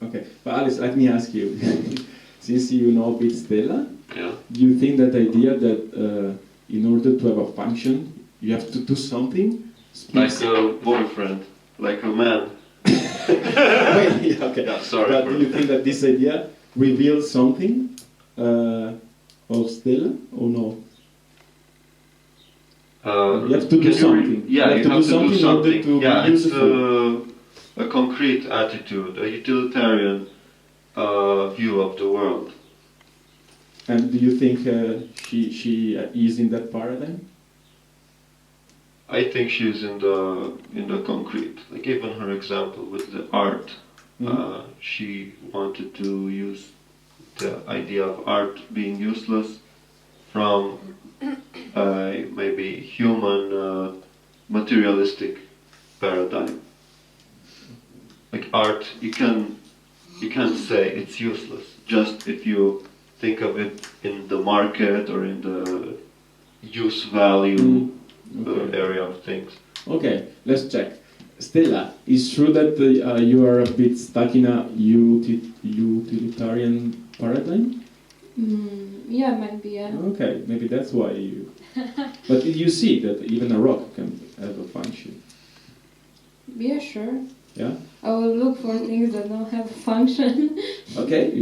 Okay, but Alice, let me ask you, since you know a bit Stella, yeah. Do you think that idea that in order to have a function, you have to do something? Like a boyfriend, like a man. Wait, okay. Yeah, sorry. But do you think that this idea reveals something of Stella, or no? You have to do something. Yeah, you have to do something. To yeah, be it's useful. a concrete attitude, a utilitarian view of the world. And do you think she is in that paradigm? I think she's in the concrete. Like even her example with the art, she wanted to use the idea of art being useless from maybe human materialistic paradigm. Like art, you can't say it's useless just if you think of it in the market or in the use value area of things. Okay, let's check. Stella, it's true that you are a bit stuck in a utilitarian paradigm? Yeah, maybe, yeah. Okay, maybe that's why you... But you see that even a rock can have a function. Yeah, sure. Yeah? I will look for things that don't have a function. Okay,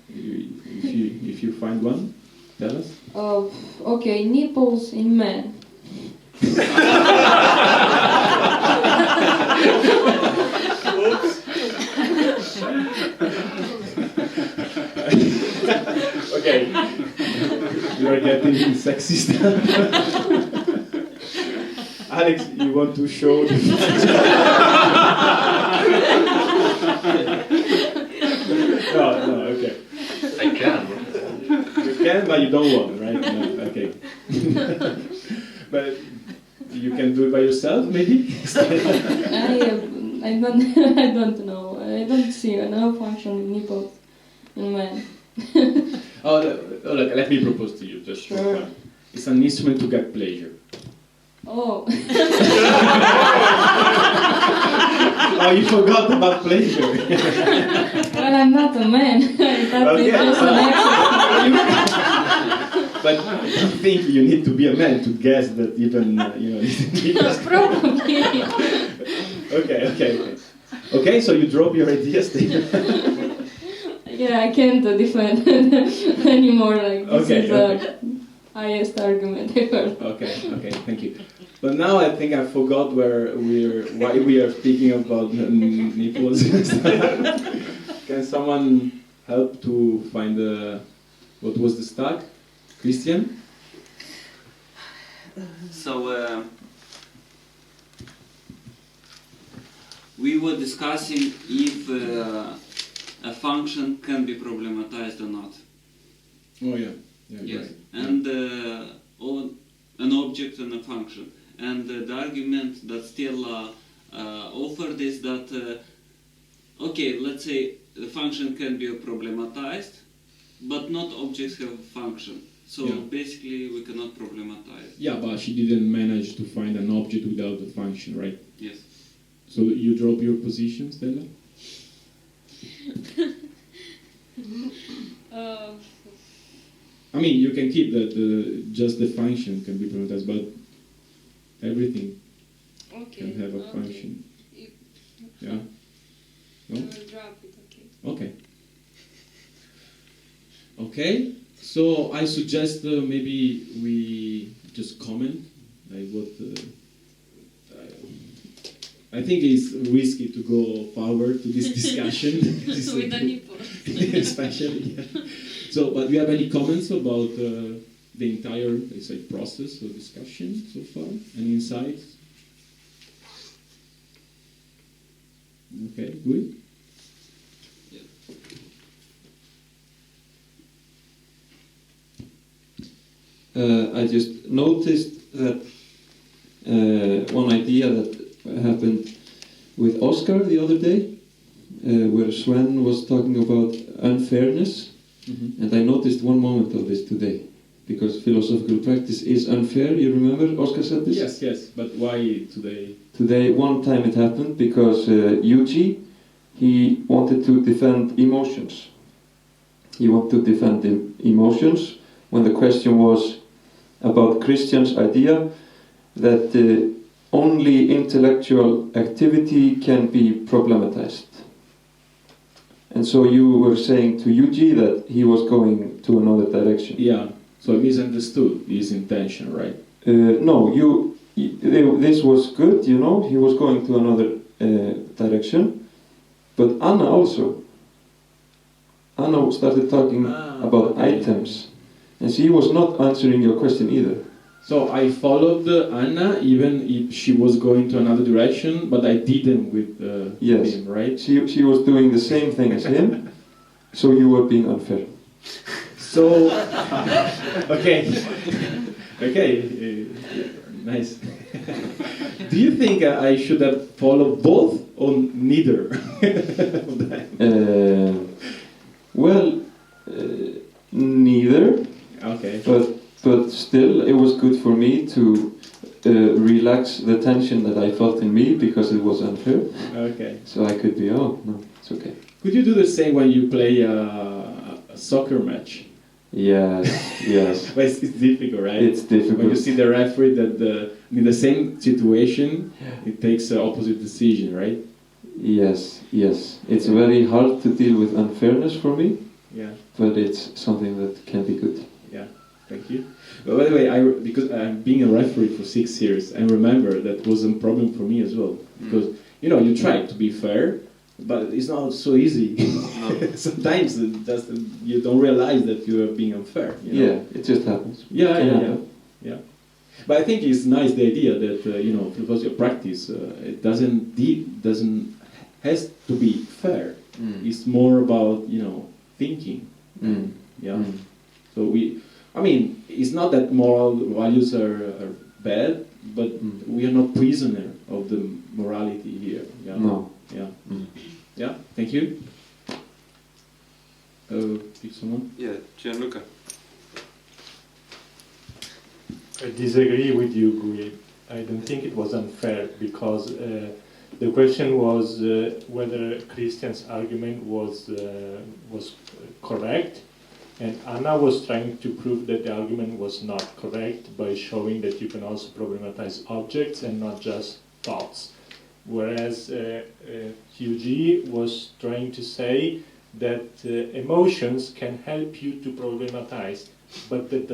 if you find one, tell us. Okay, nipples in men. Okay, you are getting sexist. Alex, you want to show the No, okay. I can. You can, but you don't want, right? No, okay. But you can do it by yourself, maybe? I don't know. I don't see no function in nipples in men. Look, let me propose to you, just for Sure. fun. It's an instrument to get pleasure. Oh. Oh, you forgot about pleasure. Well, I'm not a man. I thought it was an accident. But I think you need to be a man to guess that even, Probably. Okay. Okay, so you drop your ideas there. Yeah, I can't defend anymore. Like this Okay, is okay. the highest argument I heard. Okay, thank you. But now I think I forgot why we are speaking about nipples. Can someone help to find what was the stack? Christian? So we were discussing if a function can be problematized or not. Oh yeah. Yes, right. and an object and a function. And the argument that Stella offered is that, okay, let's say the function can be problematized, but not objects have a function. So basically we cannot problematize. Yeah, but she didn't manage to find an object without the function, right? Yes. So you drop your position, Stella? I mean, you can keep just the function can be problematized, but everything can have a function. Yeah? No? Drop it, Okay. Okay, so I suggest maybe we just comment like what I think it's risky to go forward to this discussion. With the nipples. Especially, yeah. So, but do you have any comments about the entire, let's say, process of discussion so far? Any insights? Okay, good. I just noticed that one idea that happened with Oscar the other day, where Sven was talking about unfairness, and I noticed one moment of this today, because philosophical practice is unfair. You remember Oscar said this? Yes, but why today? Today, one time it happened because Yuji, he wanted to defend emotions. He wanted to defend the emotions when the question was about Christian's idea that only intellectual activity can be problematized. And so you were saying to Yuji that he was going to another direction. Yeah, so I misunderstood his intention, right? No, this was good, you know, he was going to another direction. But Anna also. Anna started talking about items. And she was not answering your question either. So I followed Anna even if she was going to another direction, but I didn't with him, right? She was doing the same thing as him, so you were being unfair. So, okay, nice. Do you think I should have followed both or neither? Neither. Okay. But still, it was good for me to relax the tension that I felt in me because it was unfair. Okay. So I could be, oh, no, it's okay. Could you do the same when you play a soccer match? Yes, yes. But it's difficult, right? It's difficult. When you see the referee that in the same situation, it takes the opposite decision, right? Yes, yes. It's very hard to deal with unfairness for me. Yeah. But it's something that can be good. Yeah, thank you. But by the way, because I'm being a referee for 6 years, I remember that was a problem for me as well. Because, you try to be fair, but it's not so easy. Sometimes you don't realize that you are being unfair. Yeah, it just happens. Yeah. But I think it's nice the idea that, because your practice, it doesn't has to be fair. It's more about, thinking. Yeah. So it's not that moral values are bad, but we are not prisoner of the morality here. Yeah. No. Yeah. Yeah. Thank you. Someone? Yeah, Gianluca. I disagree with you, Gui. I don't think it was unfair because the question was whether Christian's argument was correct, and Anna was trying to prove that the argument was not correct by showing that you can also problematize objects and not just thoughts. Whereas Hughie was trying to say that emotions can help you to problematize, but that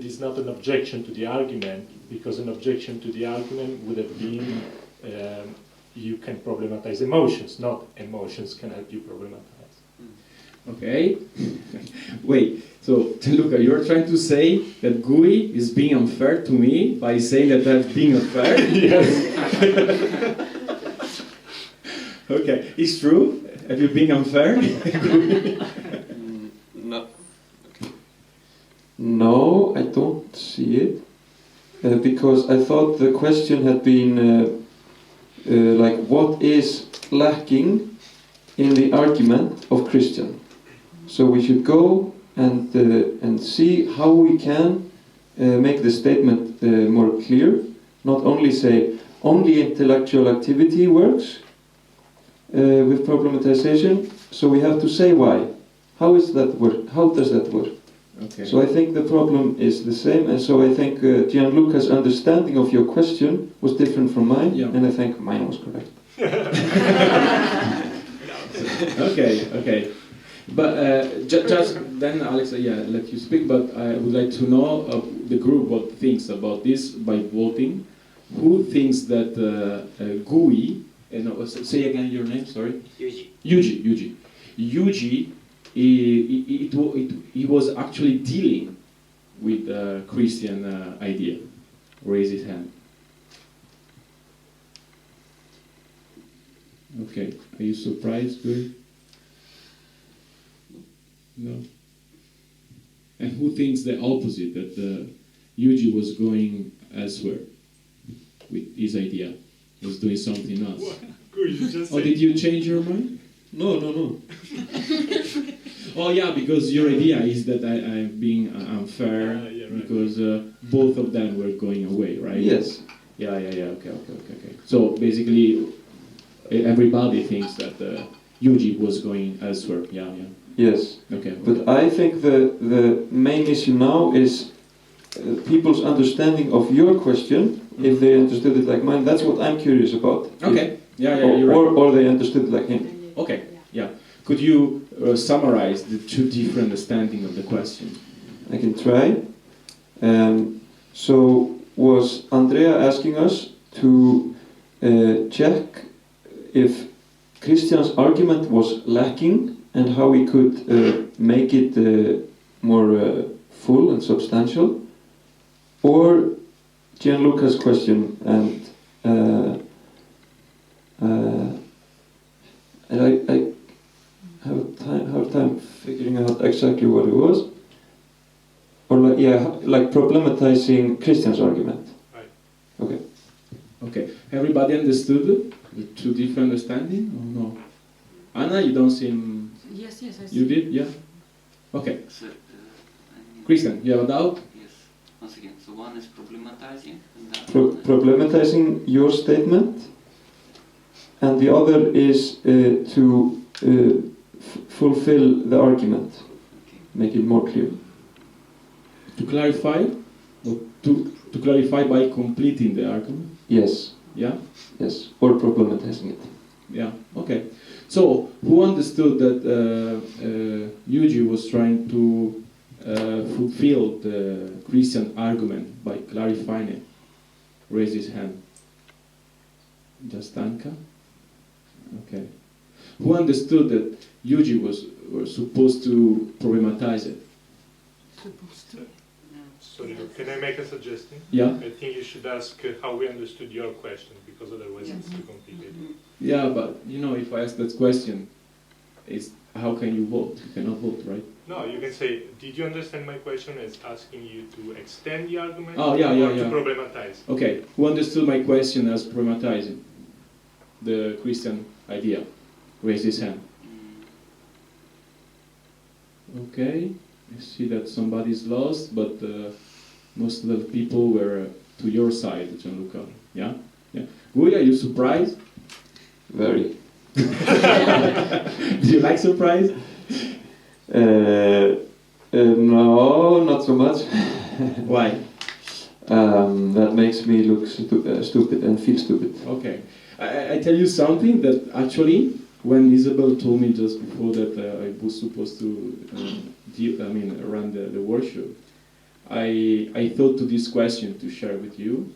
is not an objection to the argument, because an objection to the argument would have been you can problematize emotions, not emotions can help you problematize. Okay. Wait, so Gianluca, you're trying to say that Gui is being unfair to me by saying that I'm being unfair? Yes. Okay, it's true? Have you been unfair? No. No, I don't see it. Because I thought the question had been like, what is lacking in the argument of Christian? So we should go and see how we can make the statement more clear. Not only say only intellectual activity works with problematization. So we have to say why. How is that work? How does that work? Okay. So I think the problem is the same, and so I think Gianluca's understanding of your question was different from mine, and I think mine was correct. Okay. But just then, Alex, let you speak. But I would like to know the group what thinks about this by voting. Who thinks that GUI? Say again your name. Sorry. Yuji. Yuji. He was actually dealing with the Christian idea. Raise his hand. Okay. Are you surprised, Gui? No. And who thinks the opposite, that Yuji was going elsewhere with his idea, was doing something else? Did you change your mind? No. Oh yeah, because your idea is that I'm being unfair, because both of them were going away, right? Yes. Yeah. Okay. So basically, everybody thinks that Yuji was going elsewhere. Yeah. Yes. Okay. But I think the main issue now is people's understanding of your question. If they understood it like mine, that's what I'm curious about. Okay. You're right. Or they understood it like him. Okay. Yeah. Could you summarize the two different understandings of the question? I can try. So was Andrea asking us to check if Christian's argument was lacking and how we could make it more full and substantial, or Gianluca's question, and I have a hard time figuring out exactly what it was, or like problematizing Christian's argument. Right. Okay. Everybody understood the two different understandings, or no? Anna, you don't seem. Yes, I see. You did, yeah. Okay. Christian, you have a doubt? Yes. once again, so one is problematizing, and the other Problematizing your statement, and the other is to fulfill the argument, make it more clear. To clarify, or to clarify by completing the argument? Yes. Yeah? Yes, or problematizing it. Yeah, okay. So, who understood that Yuji was trying to fulfill the Christian argument by clarifying it? Raise his hand. Just Anka? Okay. Who understood that Yuji was supposed to problematize it? Sorry, can I make a suggestion? Yeah. I think you should ask how we understood your question, because otherwise it's too complicated. Yeah, but if I ask that question, it's how can you vote? You cannot vote, right? No, you can say, did you understand my question as asking you to extend the argument Oh, yeah, or yeah. to problematize? Okay, who understood my question as problematizing the Christian idea? Raise his hand. Okay, I see that somebody's lost, but most of the people were to your side, Gianluca. Yeah? Yeah. Guy, are you surprised? Very. Do you like surprise? No, not so much. Why? That makes me look stupid and feel stupid. Okay. I tell you something that actually, when Isabel told me just before that I was supposed to run the workshop, I thought to this question to share with you,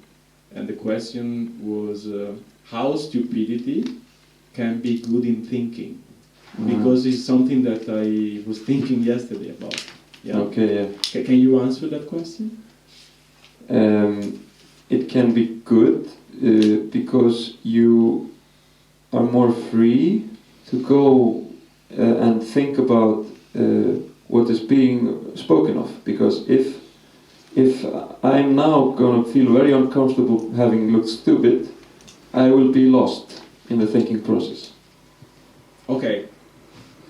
and the question was how stupidity can be good in thinking, because it's something that I was thinking yesterday about. Yeah? Okay, yeah. Can you answer that question? It can be good because you are more free to go and think about what is being spoken of. Because if I'm now going to feel very uncomfortable having looked stupid, I will be lost in the thinking process. Okay.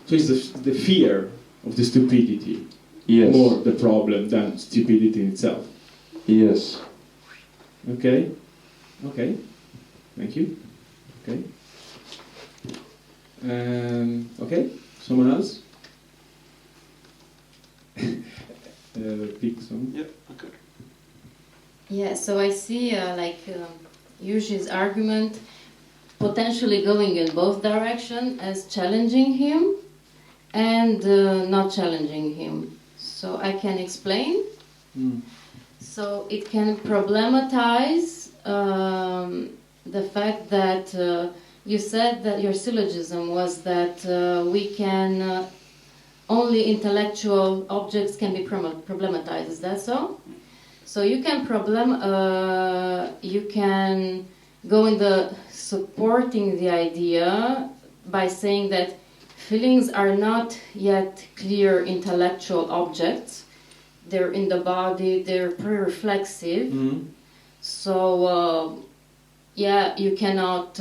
So it's the fear of the stupidity more the problem than stupidity in itself. Yes. Okay. Okay. Thank you. Okay. Okay. Someone else? Pick some. Yeah. Okay. Yeah. So I see Yushi's argument potentially going in both directions, as challenging him and not challenging him. So I can explain. So it can problematize the fact that you said that your syllogism was that we can only intellectual objects can be problematized. Is that so? So you can you can go in the supporting the idea by saying that feelings are not yet clear intellectual objects. They're in the body, they're pre-reflexive. So, you cannot,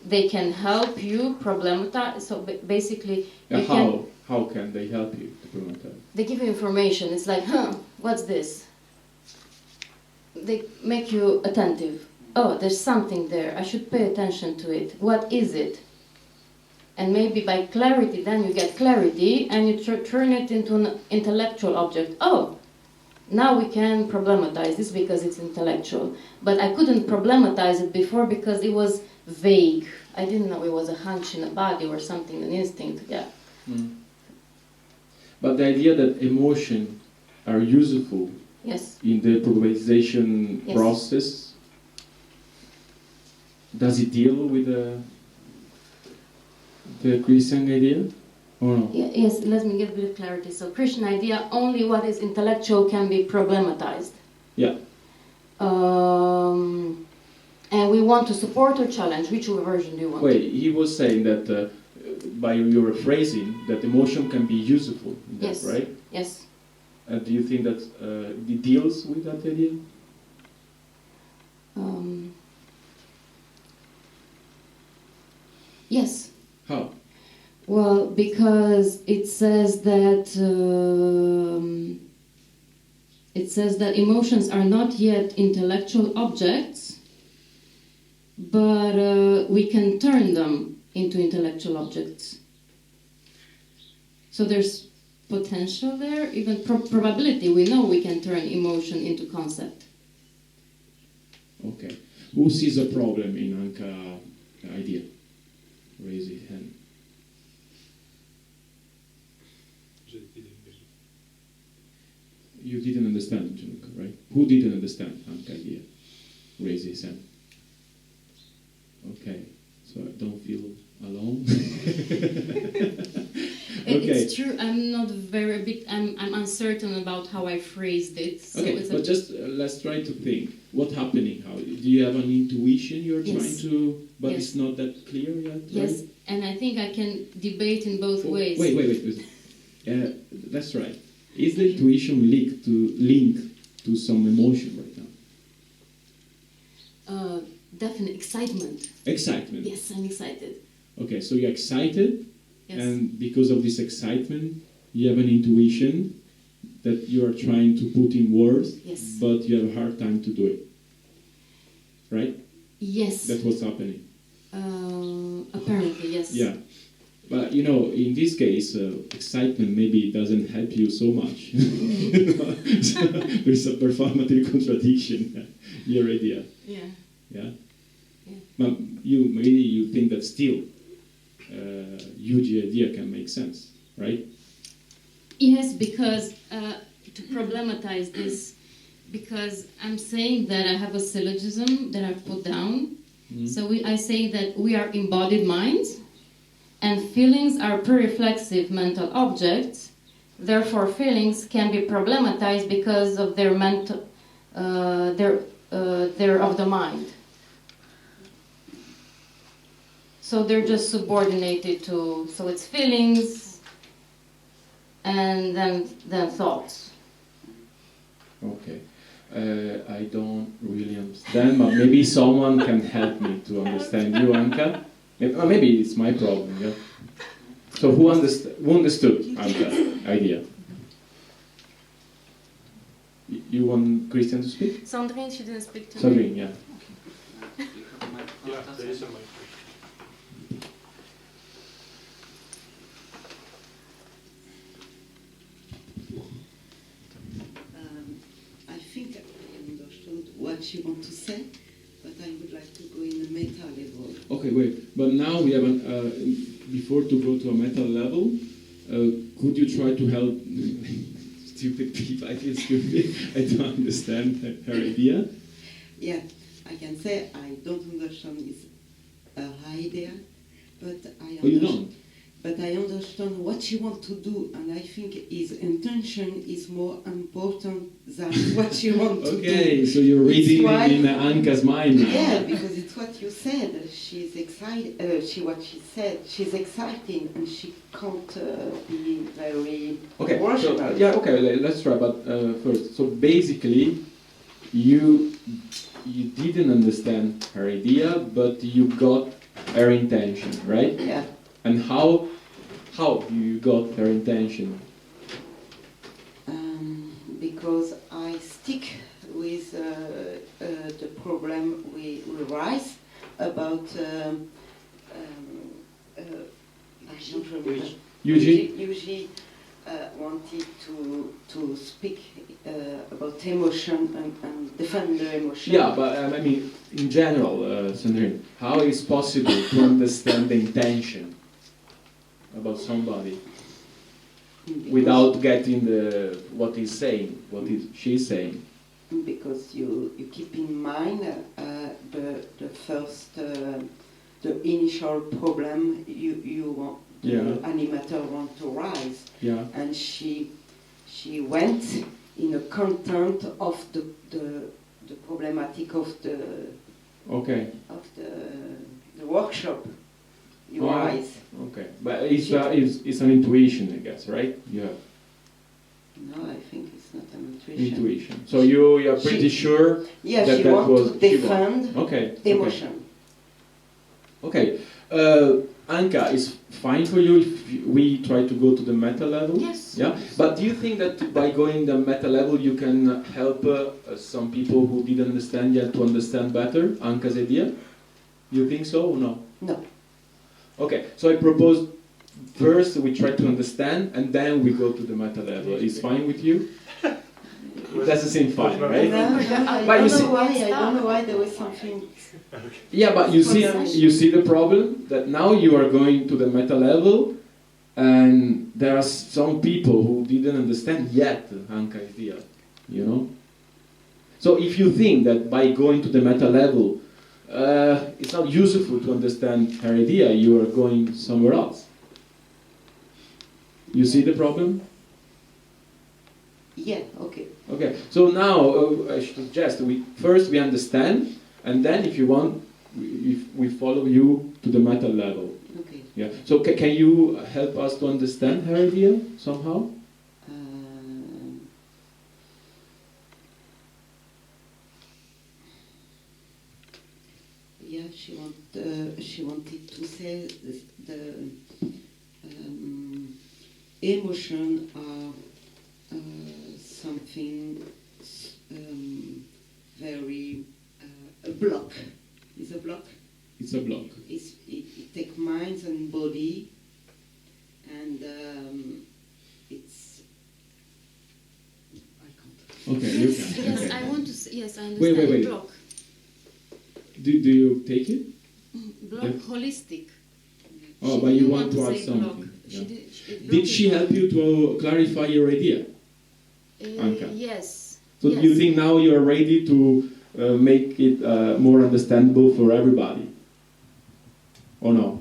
they can help you problematize. So basically, how can they help you to problematize? They give you information. It's like, what's this? They make you attentive. Oh, there's something there. I should pay attention to it. What is it? And maybe by clarity, then you get clarity and you turn it into an intellectual object. Oh, now we can problematize this because it's intellectual. But I couldn't problematize it before because it was vague. I didn't know it was a hunch in the body or something, an instinct. Yeah. But the idea that emotions are useful in the problematization process, does it deal with the Christian idea or no? Yes, let me get a bit of clarity. So Christian idea, only what is intellectual can be problematized. Yeah. And we want to support or challenge. Which version do you want? Wait, he was saying that by your phrasing, that emotion can be useful, Yes. right? Yes. Do you think that it deals with that idea? Yes. How? It says that emotions are not yet intellectual objects, but we can turn them into intellectual objects. So there's potential there, even probability. We know we can turn emotion into concept. Okay. Who sees a problem in Anka idea? Raise your hand. You didn't understand, Januka, right? Who didn't understand Anka idea? Raise his hand. Okay, so I don't feel alone. Okay. It's true. I'm not very big. I'm uncertain about how I phrased it. So Okay, it's but just let's try to think. What's happening? How do you have an intuition you're Yes. trying to, but Yes. it's not that clear yet, yes, right? and I think I can debate in both ways. Wait. That's right. Is the intuition linked to some emotion right now? Definite excitement. Excitement. Yes, I'm excited. Okay, so you're excited, Yes. and because of this excitement, you have an intuition that you are trying to put in words, Yes. but you have a hard time to do it. Right? Yes. That's what's happening. Apparently, yes. Yeah. But you know, in this case, excitement maybe doesn't help you so much. So there's a performative contradiction in your idea. Yeah. Yeah. Yeah. But maybe you think that still, huge idea can make sense, right? Yes, because to problematize this, because I'm saying that I have a syllogism that I've put down. Mhm. So I say that we are embodied minds, and feelings are pre-reflexive mental objects. Therefore, feelings can be problematized because of their mental, they're of the mind. So they're just subordinated to. So it's feelings, and then thoughts. Okay. I don't really understand, but maybe someone can help me to understand you, Anka. Maybe it's my problem, yeah? So who understood Anka's idea? You want Christian to speak? Sandrine, she didn't speak to me. Sandrine, yeah. Yeah, there is a mic. I think I understood what you want to say, but I would like to go in a meta level. Okay, wait. But now we have before to go to a meta level, could you try to help stupid people? I feel stupid. I don't understand her idea. Yeah, I can say I don't understand his idea, but Oh, you don't? But I understand what you want to do, and I think his intention is more important than what you want to do. Okay, so you're reading in Anka's mind now. Yeah, because it's what you said. She's excited. What she said. She's exciting, and she can't be very Okay, rational. so, yeah, okay, let's try. But first, so basically, you didn't understand her idea, but you got her intention, right? Yeah. And how you got her intention? Because I stick with the problem we raise about. I don't remember. Eugene wanted to speak about emotion and defend the emotion. Yeah, but I mean, in general, Sandrine, how is possible to understand the intention about somebody without getting what he's saying, she's saying? Because you keep in mind the first, the initial problem you want. The animator want to rise, and she went in the content of the problematic of the workshop. You rise. Okay, but it's an intuition, I guess, right? Yeah. No, I think it's not an intuition. Intuition. So you are pretty sure that she that wants was to defend okay. the emotion. Okay. Anka, is fine for you if we try to go to the meta level? Yes. Yeah. But do you think that by going the meta level you can help some people who didn't understand yet to understand better Anka's idea? You think so or no? No. Okay. So I propose first we try to understand and then we go to the meta level. Is fine with you? It doesn't seem fine, right? I don't know why there was something. Yeah, but you see the problem that now you are going to the meta level, and there are some people who didn't understand yet Anka idea, you know. So if you think that by going to the meta level, it's not useful to understand her idea, you are going somewhere else. You see the problem? Yeah. Okay. Okay. So now I suggest we first understand. And then, if you want, we follow you to the meta level. Okay. Yeah. So can you help us to understand her idea somehow? Yeah, she wanted to say the emotion are something very. A block. Is a block? It's a block. It takes minds and body, and it's. I can't. Okay, you can. Yes, Okay. I want to. Yes, I understand. Wait. Block. Do you take it? Block holistic. Oh, She but you didn't want to to add say something. block. Yeah. Did she help you to clarify your idea, Anka? Yes. So yes. you think now you are ready to make it more understandable for everybody? Or no?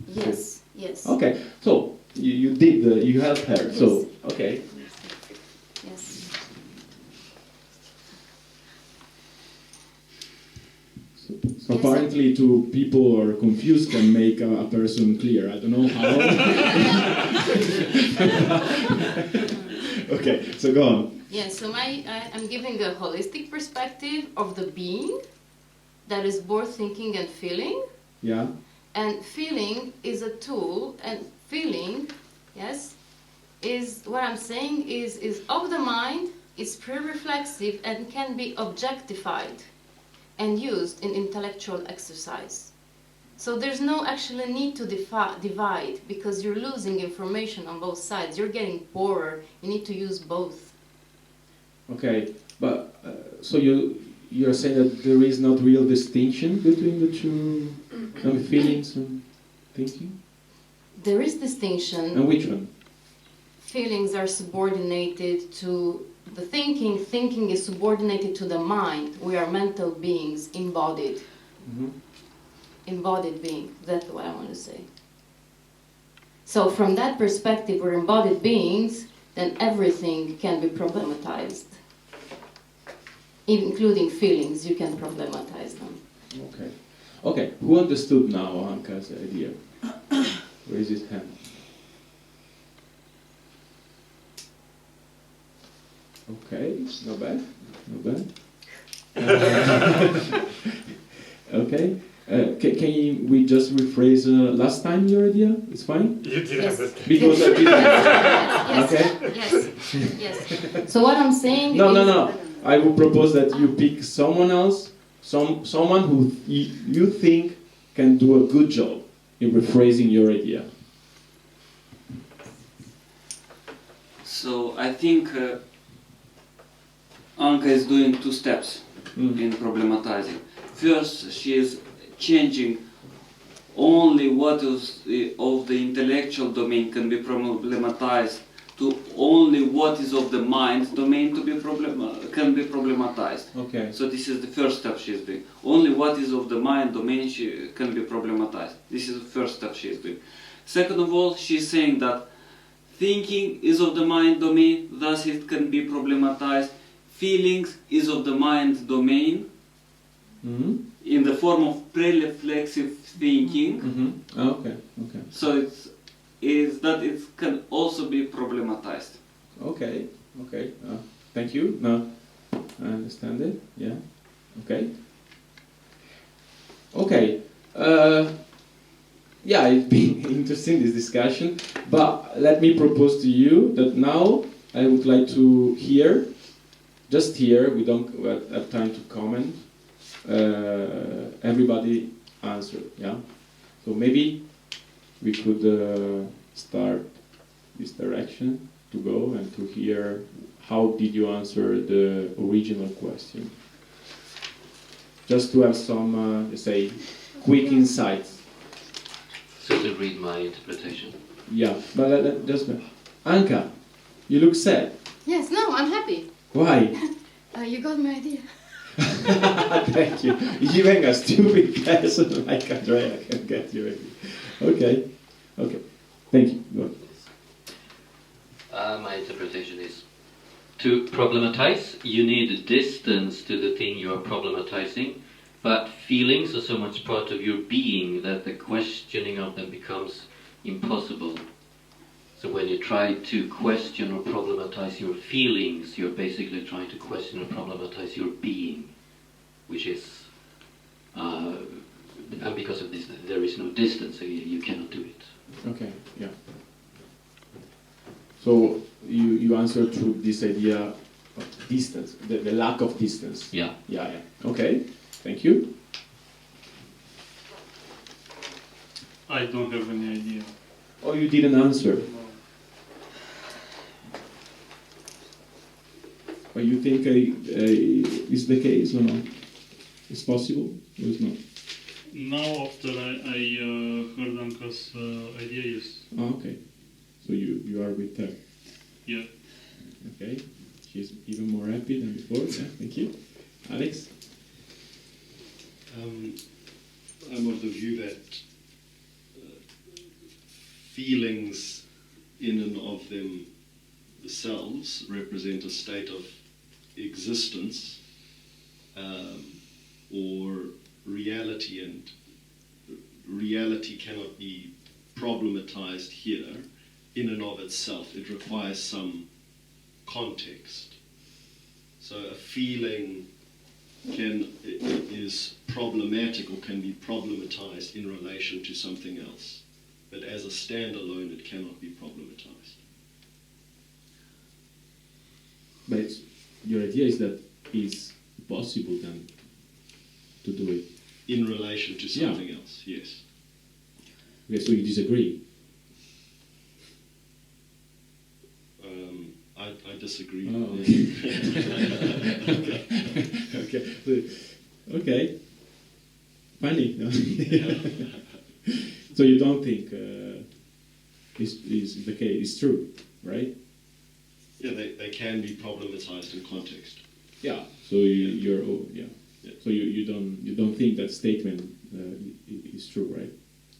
Yes. Yes. Okay. So you did you helped her. Yes. So okay. Yes. So apparently, two people who are confused can make a person clear. I don't know how. Okay, so go on. Yes. So I'm giving a holistic perspective of the being that is both thinking and feeling. Yeah. And feeling is a tool, and feeling, yes, is what I'm saying is of the mind. It's pre-reflexive and can be objectified and used in intellectual exercise. So there's no actually need to divide, because you're losing information on both sides. You're getting poorer. You need to use both. Okay, but so you're saying that there is not real distinction between the two feelings and thinking? There is distinction. And which one? Feelings are subordinated to the thinking. Thinking is subordinated to the mind. We are mental beings, embodied. Mm-hmm. Embodied being. That's what I want to say. So from that perspective, we're embodied beings, then everything can be problematized. Including feelings, you can problematize them. Okay. Okay, who understood now Anka's idea? Raise his hand. Okay, not bad, not bad. Okay, can we just rephrase last time your idea? It's fine? You did understand. Because I didn't. Yes, Okay? yes. So what I'm saying No. I would propose that you pick someone else, someone who you think can do a good job in rephrasing your idea. So I think Anka is doing two steps in problematizing. First, she is changing only what is of the intellectual domain can be problematized to only what is of the mind domain to be can be problematized. Okay. So this is the first step she is doing. Only what is of the mind domain can be problematized. This is the first step she is doing. Second of all, she is saying that thinking is of the mind domain, thus it can be problematized. Feelings is of the mind domain, in the form of pre-reflexive thinking. Okay. So it can also be problematized. Okay. Thank you. Now I understand it. Yeah. Okay. yeah, it's been interesting, this discussion, but let me propose to you that now I would like to hear, just here, we don't have time to comment, everybody answer, yeah? So maybe we could start this direction to go and to hear how did you answer the original question. Just to have some, let's say, quick insights. So to read my interpretation. Yeah, but just Anka, you look sad. Yes, no, I'm happy. Why? You got my idea. Thank you. Even a stupid person like Andrea can get your idea. Okay, okay. Thank you. Go on. My interpretation is to problematize, you need distance to the thing you are problematizing, but feelings are so much part of your being that the questioning of them becomes impossible. So when you try to question or problematize your feelings, you're basically trying to question or problematize your being, which is, and because of this, there is no distance, so you cannot do it. Okay, yeah. So you answered to this idea of distance, the lack of distance. Yeah. Yeah, yeah. Okay, thank you. I don't have any idea. Oh, you didn't answer. But you think is the case or not? It's possible or it's not? Now after I heard Anka's idea, yes. Oh, okay. So you are with her. Yeah. Okay. She's even more happy than before. Yeah, thank you. Alex? I'm of the view that feelings in and of themselves represent a state of existence or reality, and reality cannot be problematized here in and of itself. It requires some context. So a feeling is problematic or can be problematized in relation to something else. But as a standalone, it cannot be problematized. But your idea is that it's possible then to do it? In relation to something else, yes. Okay, so you disagree? I disagree. Oh, okay. Okay. Funny. No? So you don't think is the case? It's true, right? Yeah, they can be problematized in context. Yeah. So you're yeah. So you don't think that statement is true, right?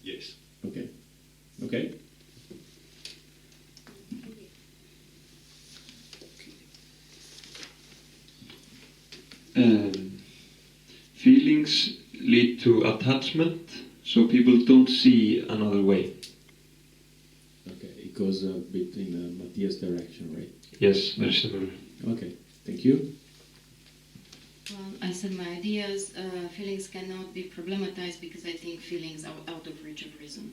Yes. Okay. Okay. Feelings lead to attachment, so people don't see another way. Okay, it goes a bit in Matthias' direction, right? Yes, very similar. Okay, thank you. Well, I said my ideas, feelings cannot be problematized because I think feelings are out of reach of reason.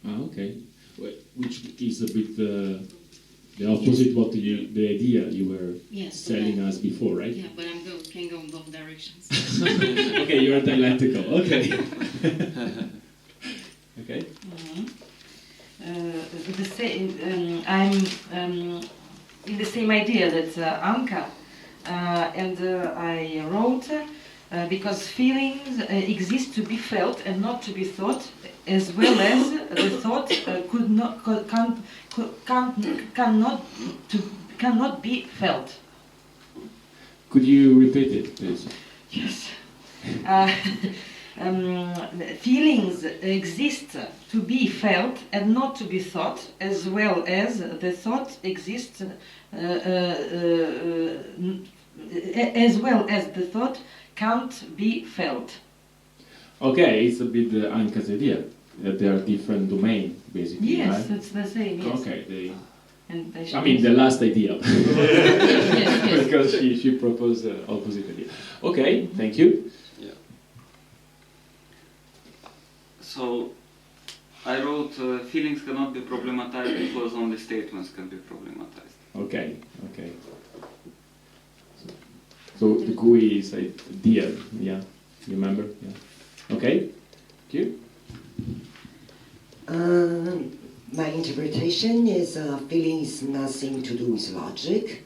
Okay. Which is a bit the opposite what the idea you were selling us before, right? Yeah, but can go in both directions. Okay, you're dialectical. Okay. Okay. The same, I'm in the same idea that Anka, and I wrote because feelings exist to be felt and not to be thought, as well as the thought cannot be felt. Could you repeat it, please? Yes. Feelings exist to be felt and not to be thought, as well as the thought exists, as well as the thought can't be felt. Okay, it's a bit Anka's idea that there are different domains, basically. Yes, right? it's the same. Yes. Okay, And I mean, the last idea. Yes. Because she proposed the opposite idea. Okay, thank you. Yeah. So I wrote feelings cannot be problematized because only statements can be problematized. Okay, okay. So the GUI is a deer, yeah. You remember? Yeah. Okay. Thank you. My interpretation is feeling is nothing to do with logic.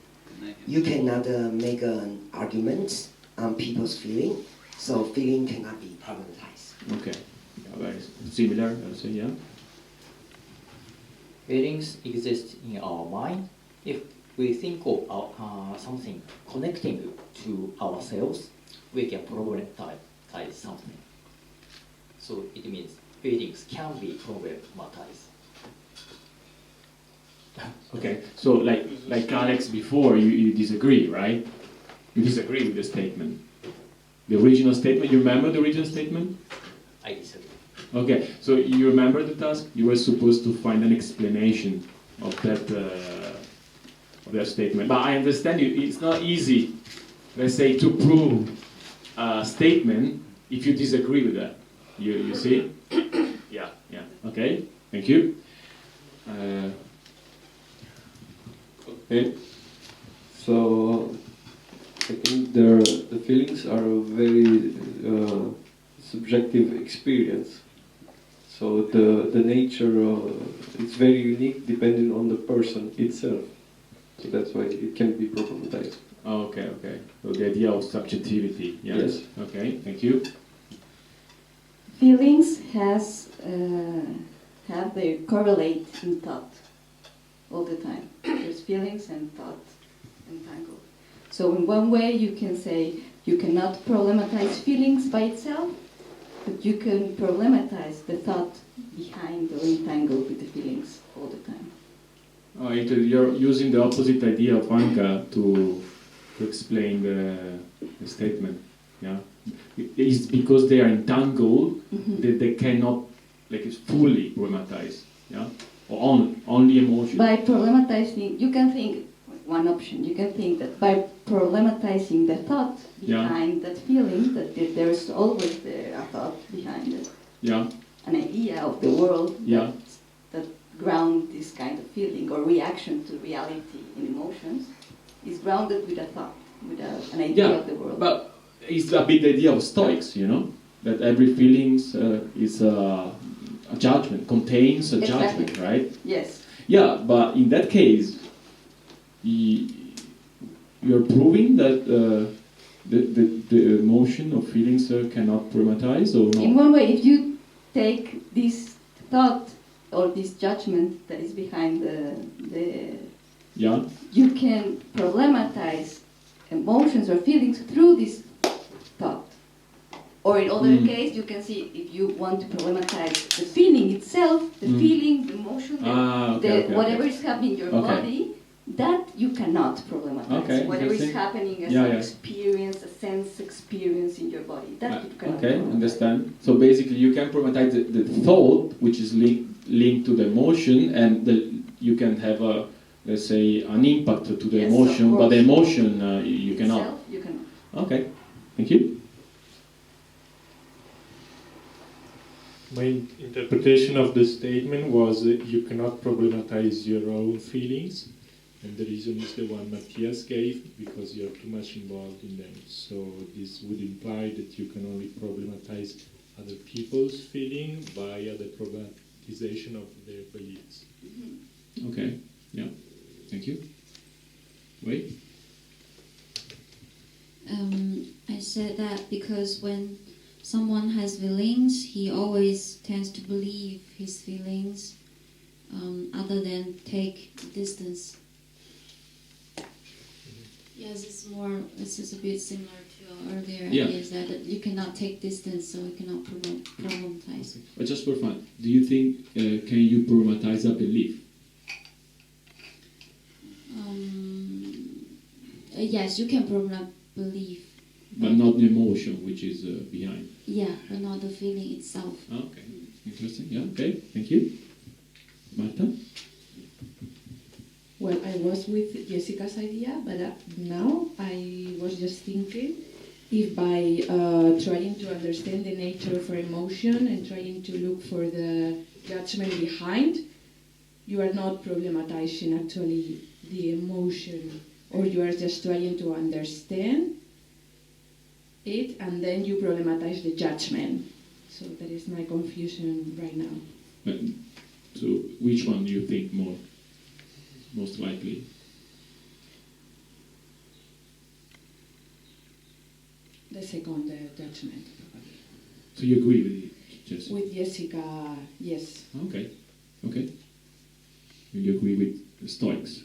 You cannot make an argument on people's feeling, so feeling cannot be problematized. Okay. Yeah, very similar, I would say, yeah. Feelings exist in our mind. If we think of something connecting to ourselves, we can problematize something. So it means feelings can be problematized. Okay, so like Alex before, you disagree, right? You disagree with the statement. The original statement, you remember the original statement? I disagree. Okay, so you remember the task? You were supposed to find an explanation of that statement. But I understand it's not easy, let's say, to prove a statement if you disagree with that. You see? Yeah, okay, thank you. Okay, so I think the feelings are a very subjective experience. So the nature it's very unique depending on the person itself. So that's why it can be problematized. Oh, okay. So the idea of subjectivity, yes. Okay, thank you. Feelings have they correlate in thought all the time. There's feelings and thought entangled. So in one way you can say you cannot problematize feelings by itself, but you can problematize the thought behind or entangled with the feelings all the time. Oh, you're using the opposite idea of Anka to explain the statement. Yeah, it's because they are entangled that they cannot fully problematize. Yeah, or only emotion. By problematizing, you can think one option. You can think that by problematizing the thought behind that feeling, that there is always a thought behind it. Yeah. An idea of the world. Yeah. That ground this kind of feeling or reaction to reality in emotions is grounded with a thought, with an idea of the world. But it's a bit the idea of Stoics, that every feeling is a judgment, contains a judgment, right? Yes. Yeah, but in that case, you're proving that the emotion or feelings cannot problematize, or no? In one way, if you take this thought or this judgment that is behind you can problematize emotions or feelings through this thought. Or in other case, you can see if you want to problematize the feeling itself, the feeling, the emotion, whatever is happening in your body, that you cannot problematize. Whatever is happening as an experience, a sense experience in your body, that you cannot problematize. Understand. So basically you can problematize the thought, which is linked to the emotion, and you can have a, let's say, an impact to the emotion, but the emotion you cannot. You cannot. Okay, thank you. My interpretation of the statement was you cannot problematize your own feelings, and the reason is the one Matthias gave, because you're too much involved in them. So this would imply that you can only problematize other people's feeling via the problematization of their beliefs. Okay, yeah, thank you. Wait. I said that because when someone has feelings, he always tends to believe his feelings other than take distance. Yes, this is a bit similar to earlier ideas that you cannot take distance, so you cannot problematize. But just for fun, do you think, can you problematize a belief? Yes, you can problematize belief. But not the emotion which is behind. Yeah, but not the feeling itself. Okay, interesting. Yeah, okay, thank you. Marta? Well, I was with Jessica's idea, but now I was just thinking if by trying to understand the nature of our emotion and trying to look for the judgment behind, you are not problematizing actually the emotion, or you are just trying to understand it and then you problematize the judgment. So that is my confusion right now. So which one do you think most likely? The second, the judgment. So you agree with Jessica? With Jessica, yes. Okay. You agree with the Stoics?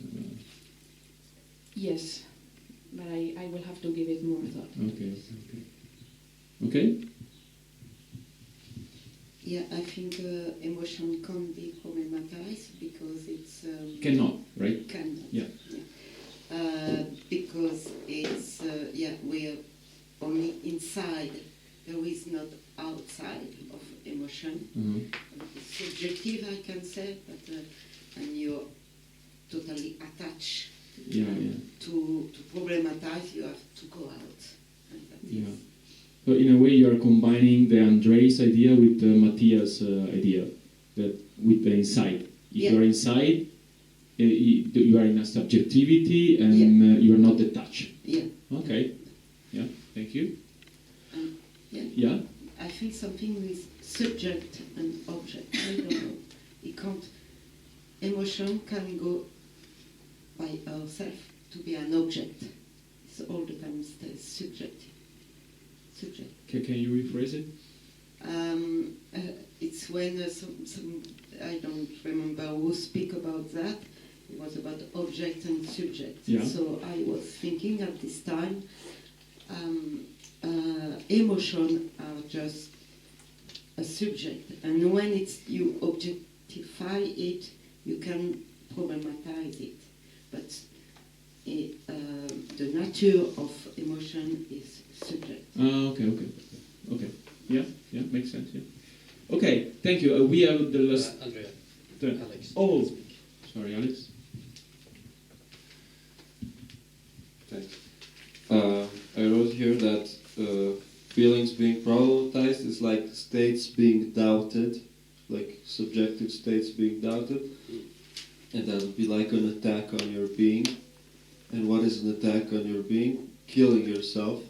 Yes, but I will have to give it more thought. Okay. Yeah, I think emotion can be problematized because it's... Cannot, right? Cannot. Yeah. Because it's, we're only inside. There is not outside of emotion. Mm-hmm. It's subjective, I can say, but and you're totally attached. To problematize, you have to go out. And that is. So in a way, you are combining the Andre's idea with the Matthias idea, that with the inside. If you are inside, you are in a subjectivity, and you are not detached. Yeah. Okay. Yeah. Thank you. Yeah. I think something with subject and object. I don't know. It can't. Emotion can go by ourselves to be an object. It's all the time subjective. Can you rephrase it? It's when some I don't remember who speak about that. It was about object and subject. Yeah. So I was thinking at this time, emotion are just a subject, and when you objectify it, you can problematize it. But the nature of emotion is subject. Okay. Yeah, makes sense. Yeah. Okay, thank you. We have the last. Andrea. Alex. Oh, sorry, Alex. Thanks. I wrote here that feelings being problematized is like states being doubted, like subjective states being doubted, and that would be like an attack on your being. And what is an attack on your being? Killing yourself.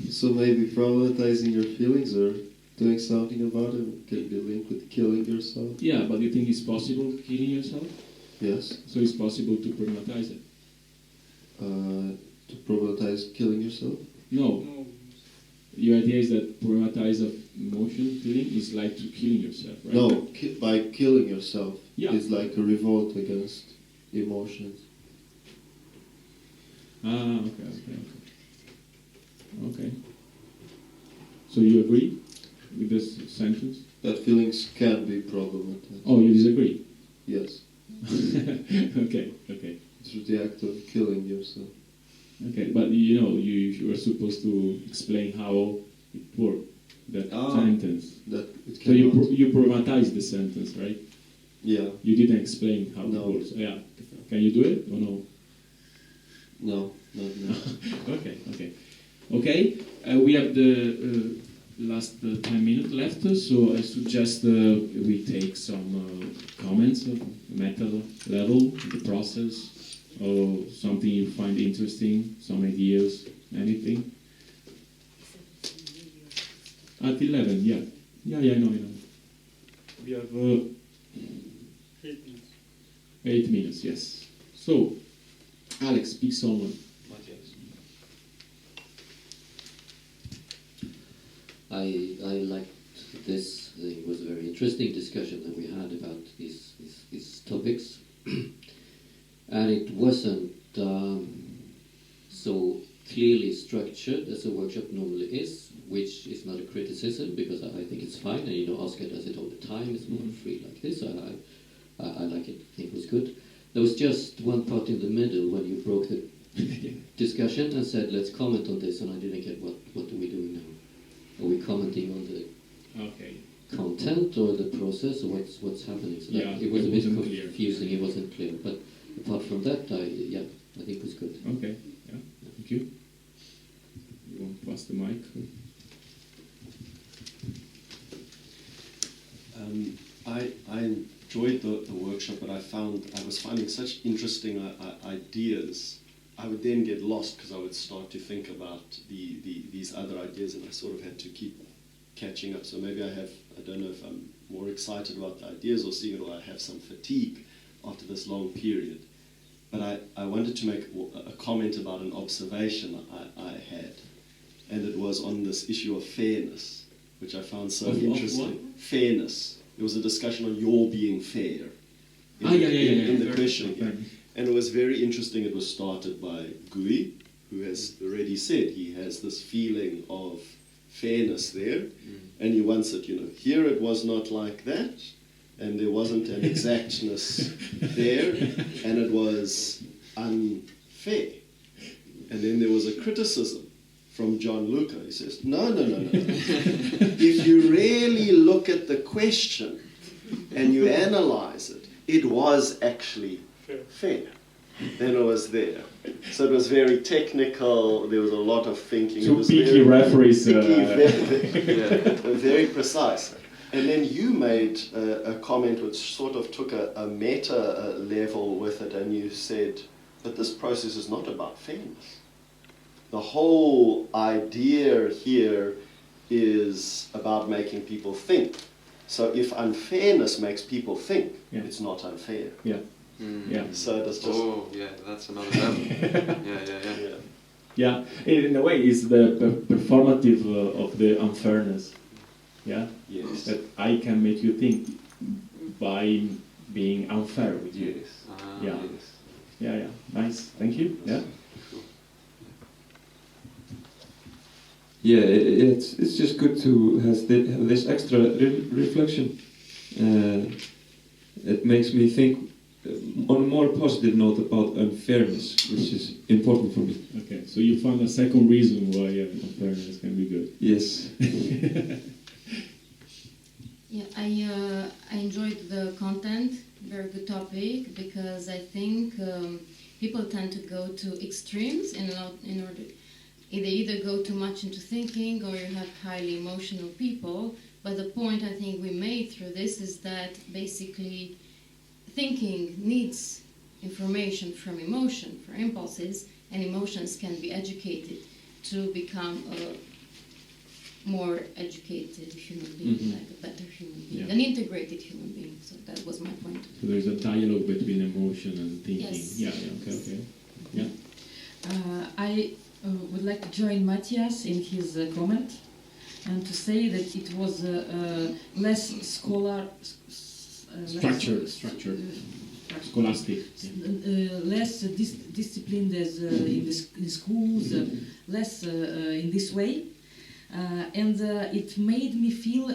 So maybe problematizing your feelings or doing something about it can be linked with killing yourself. Yeah, but you think it's possible killing yourself? Yes. So it's possible to problematize it? To problematize killing yourself? No. Your idea is that problematize of emotion, feeling is like to killing yourself, right? No, by killing yourself is like a revolt against emotions. Okay. So you agree with this sentence? That feelings can be problematized. Oh, you disagree? Yes. Okay. Through the act of killing yourself. Okay, but you are supposed to explain how it worked, that sentence. That it so you problematize the sentence, right? Yeah. You didn't explain how it works. Yeah. Can you do it or no? No, not now. Okay. We have the last 10 minutes left, so I suggest we take some comments of meta level, the process, or something you find interesting, some ideas, anything. At 11, yeah. I know. We have 8 minutes. 8 minutes, yes. So, Alex, pick someone. I liked this. It was a very interesting discussion that we had about these topics. And it wasn't so clearly structured as a workshop normally is, which is not a criticism, because I think it's fine, and Oscar does it all the time. It's more free like this. I like it. I think it was good. There was just one part in the middle when you broke the discussion and said, let's comment on this, and I didn't get what are we doing now? Are we commenting on the content or the process, or what's happening? So it was a bit confusing. It wasn't clear. But apart from that, I think it's good. Okay, yeah, thank you. You want to pass the mic? I enjoyed the workshop, but I was finding such interesting ideas. I would then get lost because I would start to think about these other ideas, and I sort of had to keep catching up. So maybe I don't know if I'm more excited about the ideas or seeing it, or I have some fatigue after this long period. But I wanted to make a comment about an observation I had, and it was on this issue of fairness, which I found so interesting. Fairness. There was a discussion on your being fair in the questioning. And it was very interesting. It was started by Gui, who has already said he has this feeling of fairness there. And he wants it, here it was not like that, and there wasn't an exactness there, and it was unfair. And then there was a criticism from John Luca. He says, no. If you really look at the question and you analyze it, it was actually fair. Then it was there. So it was very technical, there was a lot of thinking. Two picky referees. Very precise. And then you made a comment which sort of took a meta level with it, and you said, but this process is not about fairness. The whole idea here is about making people think. So if unfairness makes people think, it's not unfair. Yeah. So it was just... Oh, yeah, that's another level. Yeah. Yeah, in a way, it's the performative of the unfairness. Yeah? Yes. That I can make you think by being unfair with you. Yes. Yeah. Nice. Thank you. Yeah. Yeah, it's just good to have this extra reflection. It makes me think on a more positive note about unfairness, which is important for me. Okay, so you found a second reason why unfairness can be good. Yes. Yeah, I enjoyed the content, very good topic, because I think people tend to go to extremes in order. They either go too much into thinking, or you have highly emotional people. But the point I think we made through this is that basically thinking needs information from emotion, for impulses, and emotions can be educated to become a more educated human being, like a better human being, an integrated human being. So that was my point. So there's a dialogue between emotion and thinking. Yes. Yeah, okay. Yeah. I would like to join Matthias in his comment and to say that it was less scholastic, less disciplined as in schools, less in this way, and it made me feel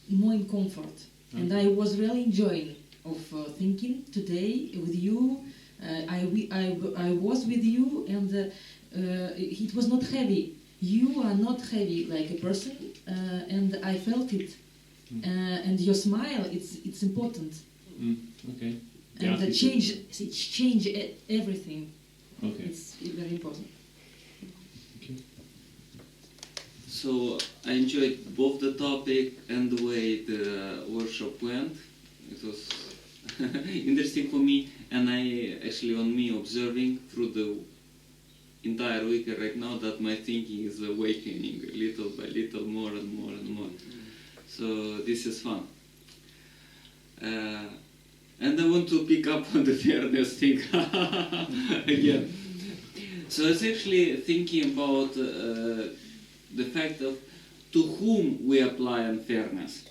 more in comfort. And I was really enjoying of thinking today with you. I was with you, and it was not heavy. You are not heavy like a person, and I felt it. And your smile, it's important. Okay. And the change everything. Okay. It's very important. Okay. So I enjoyed both the topic and the way the workshop went. It was interesting for me, and on me observing through the entire week right now that my thinking is awakening little by little, more and more and more. So this is fun. And I want to pick up on the fairness thing again. So it's actually thinking about the fact of to whom we apply unfairness.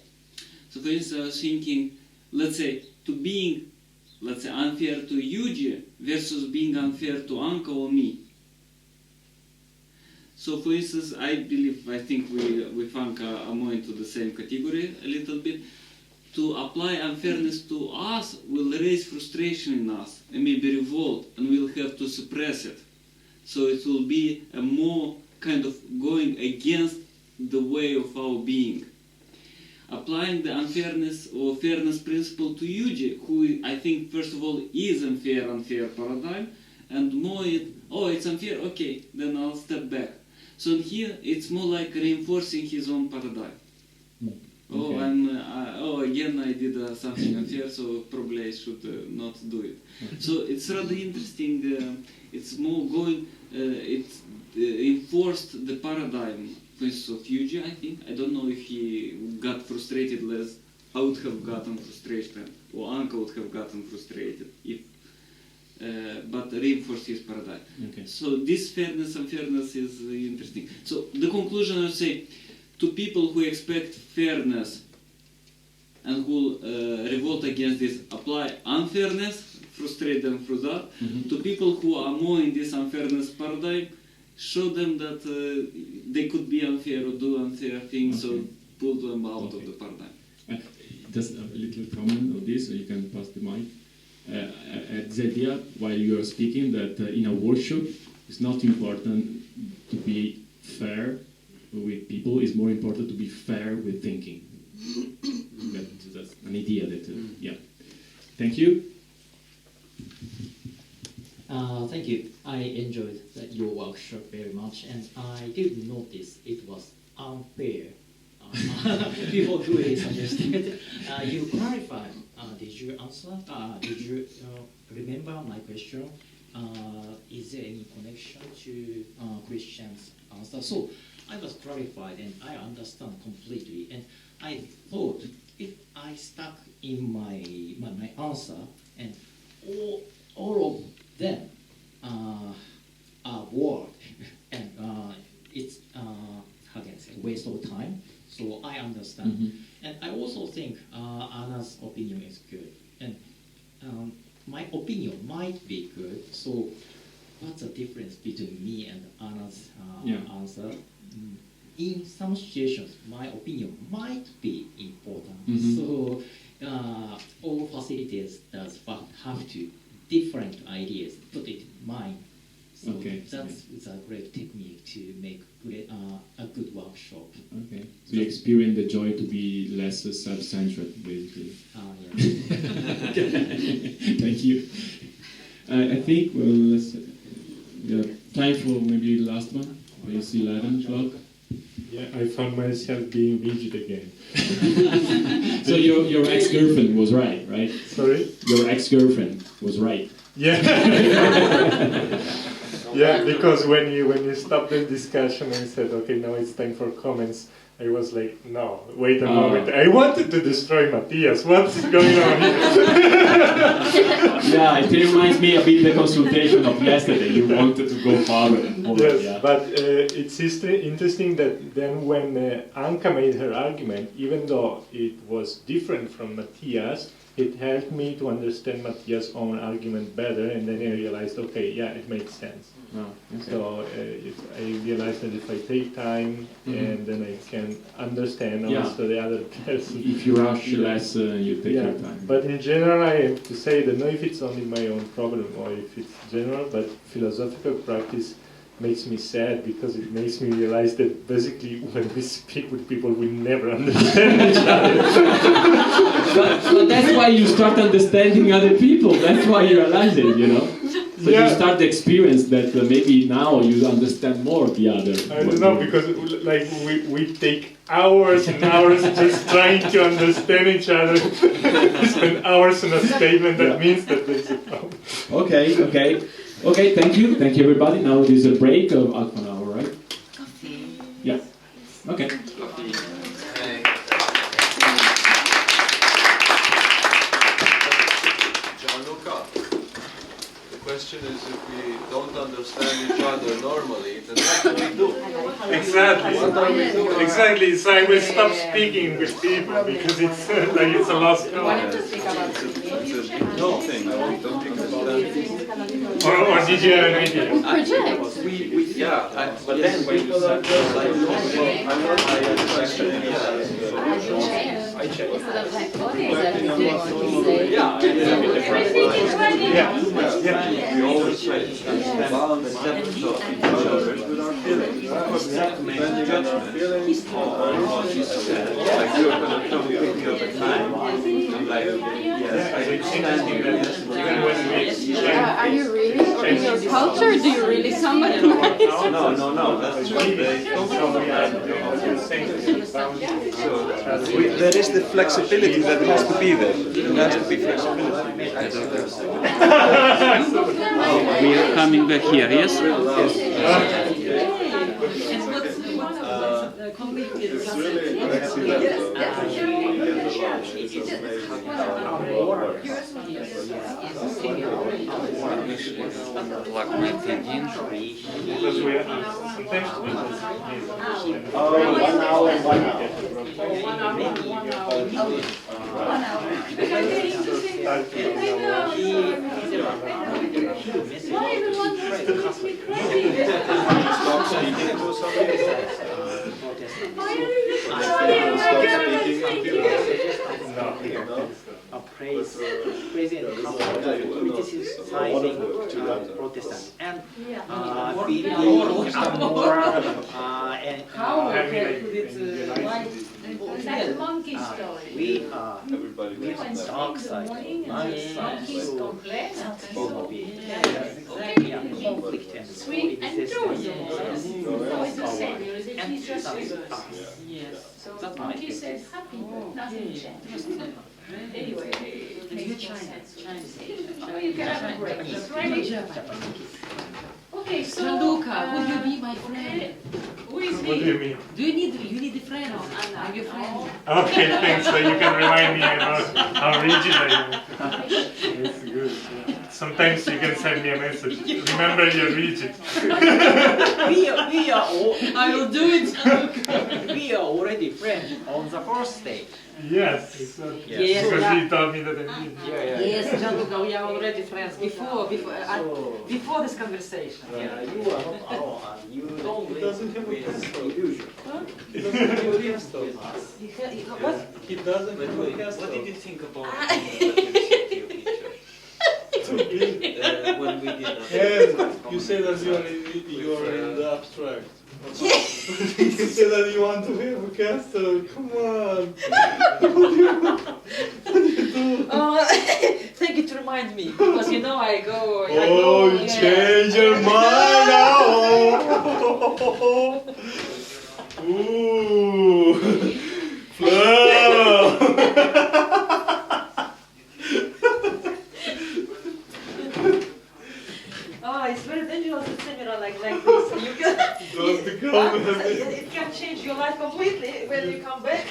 So for instance, I was thinking, let's say, to being, unfair to Yuji versus being unfair to Anka or me. So for instance, I think we with Anka are more into the same category a little bit. To apply unfairness to us will raise frustration in us and maybe revolt, and we'll have to suppress it. So it will be a more kind of going against the way of our being. applying the unfairness or fairness principle to Yuji, who I think first of all is unfair paradigm, and more it's unfair, okay, then I'll step back. So here it's more like reinforcing his own paradigm. Okay. Again I did something unfair, so probably I should not do it. So it's rather interesting. It's more going. It enforced the paradigm, for instance, of Yuji. I think I don't know if he got frustrated less. I would have gotten frustrated, or Anka would have gotten frustrated if. But reinforce his paradigm. Okay. So this fairness and unfairness is interesting. So the conclusion I would say, to people who expect fairness and who revolt against this, apply unfairness, frustrate them through that. To people who are more in this unfairness paradigm, show them that they could be unfair or do unfair things, so pull them out of the paradigm. Just a little comment on this, so you can pass the mic. This idea, while you are speaking, that in a workshop, it's not important to be fair with people, it's more important to be fair with thinking. That's an idea that, yeah. Thank you. Thank you. I enjoyed your workshop very much, and I did notice it was unfair. People who is suggested. You clarified. Did you answer? Did you remember my question? Is there any connection to Christian's answer? So I was clarified and I understand completely. And I thought if I stuck in my answer and all of them are word and it's how can I say, waste of time. So I understand. And I also think Anna's opinion is good. And my opinion might be good. So what's the difference between me and Anna's answer? In some situations, my opinion might be important. So all facilitators does have to different ideas, put it in mind. So that's a great technique to make a good workshop. Okay. So you experience the joy to be less self-centered, basically. Thank you. I think let's time for maybe the last one. It's 11 o'clock. Yeah, I found myself being rigid again. So your ex-girlfriend was right? Sorry? Your ex-girlfriend was right. Yeah. Yeah, because when you stopped the discussion and said, okay, now it's time for comments, I was like, no, wait a moment. I wanted to destroy Matthias. What's going on here? Yeah, it reminds me a bit the consultation of yesterday. You wanted to go farther. Yes, but it's interesting that then when Anka made her argument, even though it was different from Matthias, it helped me to understand Matthias' own argument better, and then I realized, okay, yeah, it makes sense. So I realized that if I take time, and then I can understand also the other person. If you rush less, you take your time. But in general, I have to say, I don't know if it's only my own problem or if it's general, but philosophical practice makes me sad because it makes me realize that basically when we speak with people, we never understand each other. But that's why you start understanding other people. That's why you realize it, you know. So you start the experience that maybe now you understand more the other. I don't know, because like we take hours and hours just trying to understand each other. Spend hours on a statement that means that there's a problem. Okay, thank you everybody. Now there's a break of half an hour, right? Coffee. Yeah. Okay. Coffee. Gianluca, the question is if we don't understand each other normally, then what do we do? Exactly. What are we doing? Exactly. So I will stop speaking with people because it's like it's a lost cause. No thing. I want to understand. Or did you have an idea? But then people are just like, I'm not questioning I check. We always try to understand the steps of each other with our feelings. depending on our feelings, our emotions, like you are going to tell me picking up a time. I'm like, yes, I understand you. Are you really? Or in your culture, do you really somebody like? No, that's true. There is the flexibility that has to be there. There has to be flexibility. We are coming back here, yes? It's really excellent. Plug my thing in. Because we sometimes Stop speaking to praising criticizing Protestant and being more That's a monkey story. we went dark side, monkeys complex. conflict and Sweet and coexistence. so it's the same. And It's just yes, so that's monkey right. says happy, but nothing changed. Anyway, it makes more sense. So you can have a break. Ready? Okay, so Gianluca, would you be my friend? who is What do he? you mean? Do you need a friend? I'm your friend. Okay, thanks. So you can remind me about how rigid I am. That's good. Yeah. Sometimes you can send me a message. Remember, you're rigid. we are all, I will do it, Gianluca. we are already friends on the first day. Yes. Yes, Because yeah. he told me that I did. Yes, Gianluca, we are already friends before this conversation. Yeah, you are not alone. You don't live with illusion. He doesn't have a guest of us. What? He doesn't have a guest What of did you think about your picture? When we did that? And you say that you are in the abstract. You say that you want to have a castle. Come on. Thank you to remind me, because you know I go. You change your mind now. Ooh, flow. Oh, it's very dangerous to seminar like this. You can, it can change your life completely when you come back.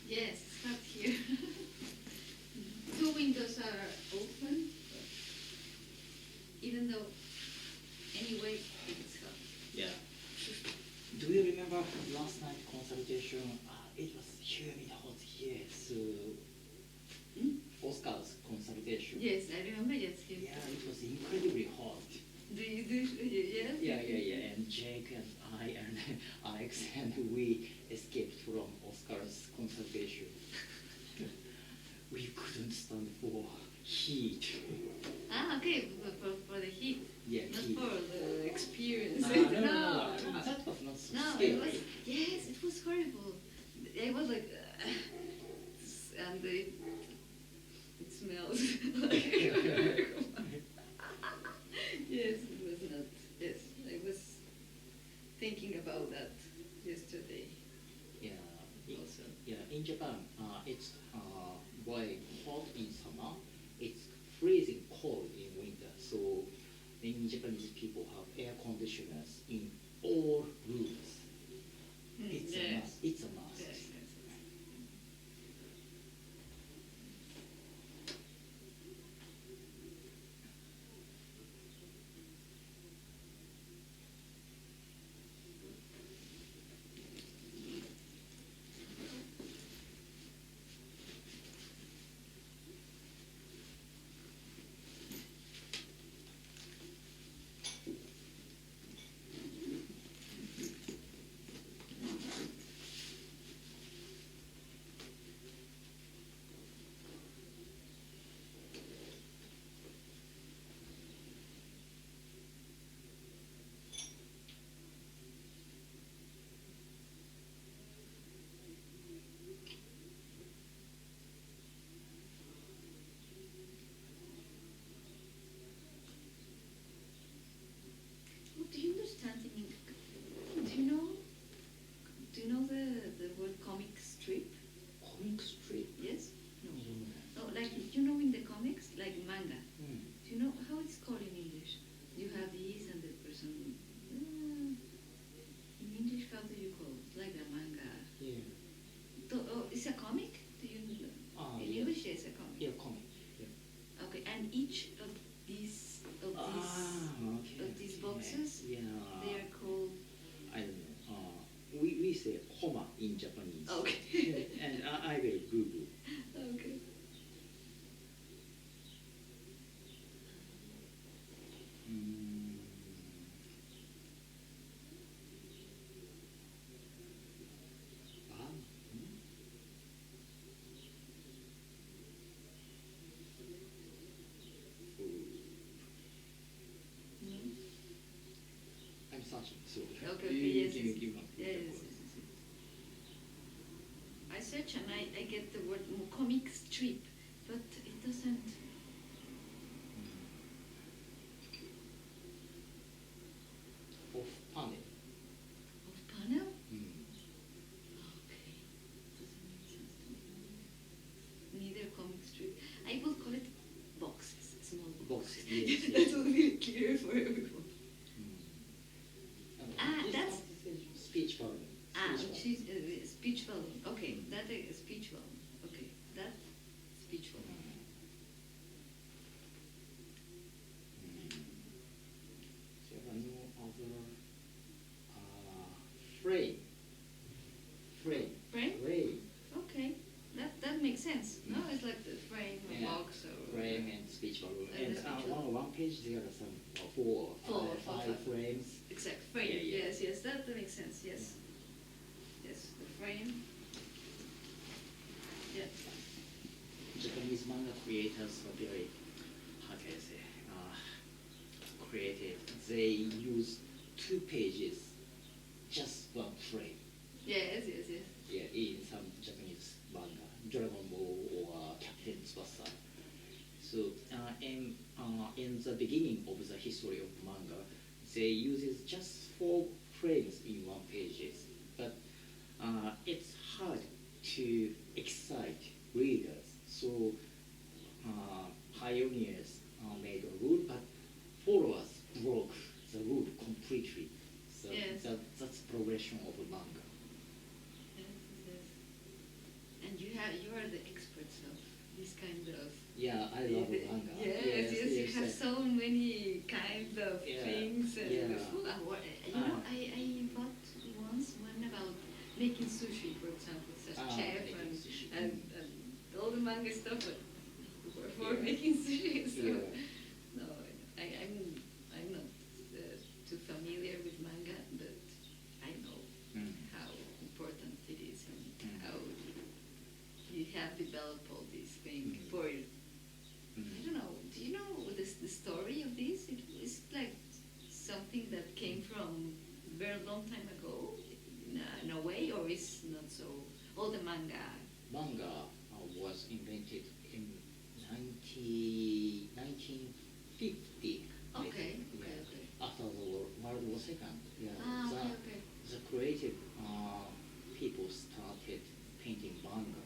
Yes, start here. Two windows are open, even though anyway it's hot. Yeah. Do you remember last night consultation? It was humid hot here, so Oscar's consultation. Yes, I remember. Yes, yes. Yeah, it was incredibly hot. Do you yes? Yeah. And Jake and I and Alex and we escaped from Oscar's consultation. We couldn't stand for heat. Ah, okay, for the heat. Yeah, not heat. for the experience. No, that was not so No, scary. it was, yes, it was horrible. I was like, and it smells like yes, it was not, yes, I was thinking about that yesterday. Yeah, in Japan, it's very hot in summer, it's freezing cold in winter, so many Japanese people have air conditioners in all rooms. It's a yes. must. It's a must. Yes, yes. Do you understand in do you know the word comic strip? Comic strip? Yes? No. No, like you know in the comics, like manga. Do you know how it's called in English? You have these and the person in English how do you call it? Like a manga. Yeah. It's a comic? Do you know? In Yeah. English it's a comic. Yeah, comic. Yeah. Okay, and each of these boxes Yeah. they are called I don't know. We say koma in Japanese. Okay. And I will Google. okay. I'm searching, so Okay, you yes, can yes, give yes, up. yes. I search and I get the word comic strip, but it doesn't. Of panel. Of panel? Okay. Doesn't make sense to me. Neither comic strip. I will call it boxes, small boxes. Yes, That will be clear for everyone. That's speech volume. she's speech volume. Okay, that is speech volume. Okay, that speech volume. So I know other frame. Frame? Frame. Okay, that makes sense. No, it's like the frame, a box, or frame and speech volume. And And the speech volume. on one page there are some four or five frames. Exact frame. Yeah. Yes, that makes sense. Yes, yes, the frame. Yeah. Japanese manga creators are very, how can I say, creative. They use 2 pages, just one frame. Yes. Yeah, in some Japanese manga, Dragon Ball or Captain Tsubasa. So in the beginning of the history of manga, they uses just 4 frames in 1 pages, but it's hard to excite readers. So pioneers made a rule, but followers broke the rule completely. So Yes. that's progression of a manga. And you are the experts of this kind of. Yeah, I love manga. Yes, you have so many kinds of things. And yeah. I bought once one about making sushi, for example, as a chef and all the manga stuff, but for making sushi. So no, I'm not too familiar with manga, but I know how important it is and how you have developed all these things for. I don't know. Do you know the story of this? It's like something that came from a very long time ago, in a way, or is not so. All the manga. Manga was invented in 1950. Okay. After the World War II. Yeah. Okay. The creative people started painting manga.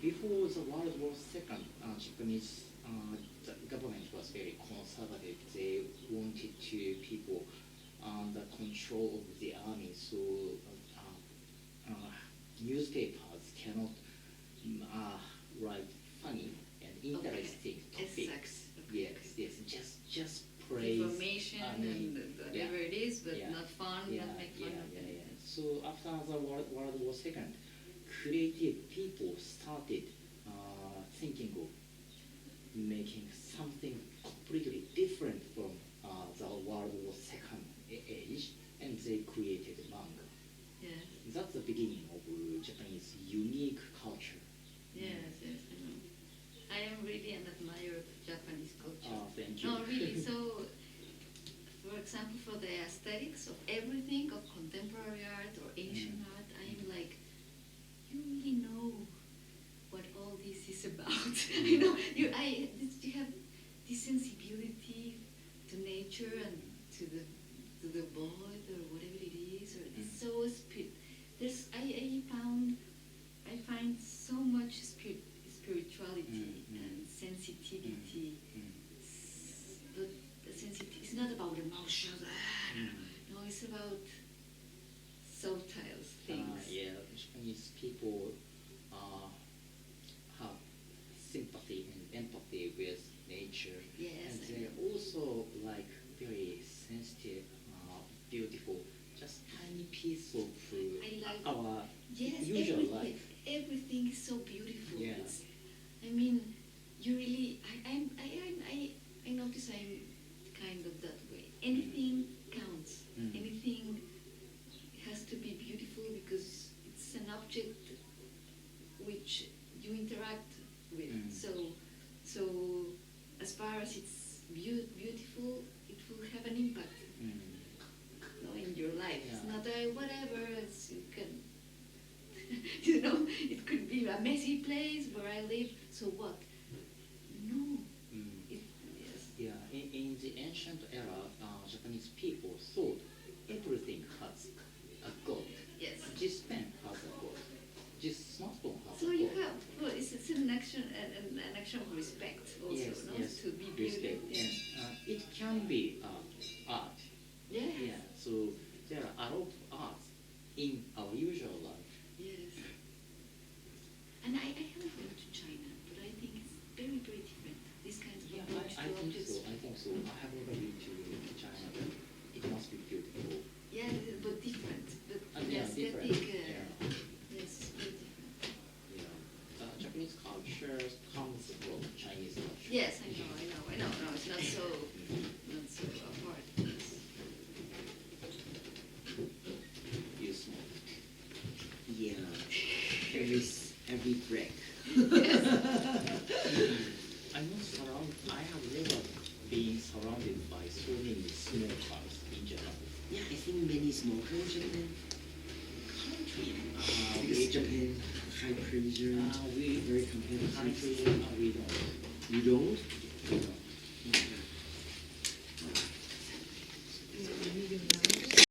Before the World War II, Japanese the government was very conservative. They wanted to people under control of the army, so newspapers cannot write funny and interesting topics. Yes, just praise information and whatever it is, but not fun, not make fun of it. So after the World War II, creative people started thinking of making something completely different from the World War II age, and they created manga. Yes. That's the beginning of Japanese unique culture. Yes, I know. I am really an admirer of Japanese culture. Oh, thank you. No, really. So, for example, for the aesthetics of everything, of contemporary art or ancient art, I am like, you really know what all this is about. You have this sensibility to nature and to the void or whatever it is, or it's so I find so much spirituality and sensitivity. But the sensitivity is not about emotions. No, it's about subtle things. Japanese people have sympathy and empathy with nature. Yes, and they're also like very sensitive, beautiful, just tiny piece of our usual life. Everything is so beautiful. Yeah. I mean, you really. I notice I'm kind of that way. Anything counts. Anything has to be beautiful because it's an object which you interact with. So as far as it's beautiful, it will have an impact. In your life. It's not whatever. You can. It could be a messy place where I live. So what? No. Yeah. In the ancient era, Japanese people thought everything has a god. Yes. This pen has a god. This smartphone has So a god. you have. Well, it's an action of respect also. Yes. To be Respect. beautiful. And it can be art. Yes. Yeah. So there are a lot of arts in our usual life. Yes. And I haven't been to China, but I think it's very, very different. This kind of approach to objects. I think so. I have never been to China, but it must be beautiful. Yeah, but different. But the aesthetic, yes, very different. Yeah. Japanese culture comes from Chinese culture. Yes, I know. No, it's not so apart. You smoke. Yeah. Every break. I have never been surrounded by so many smokers in Japan. Yeah, I think many smokers in Japan. Because Japan high pressure, very competitive. We don't. You don't?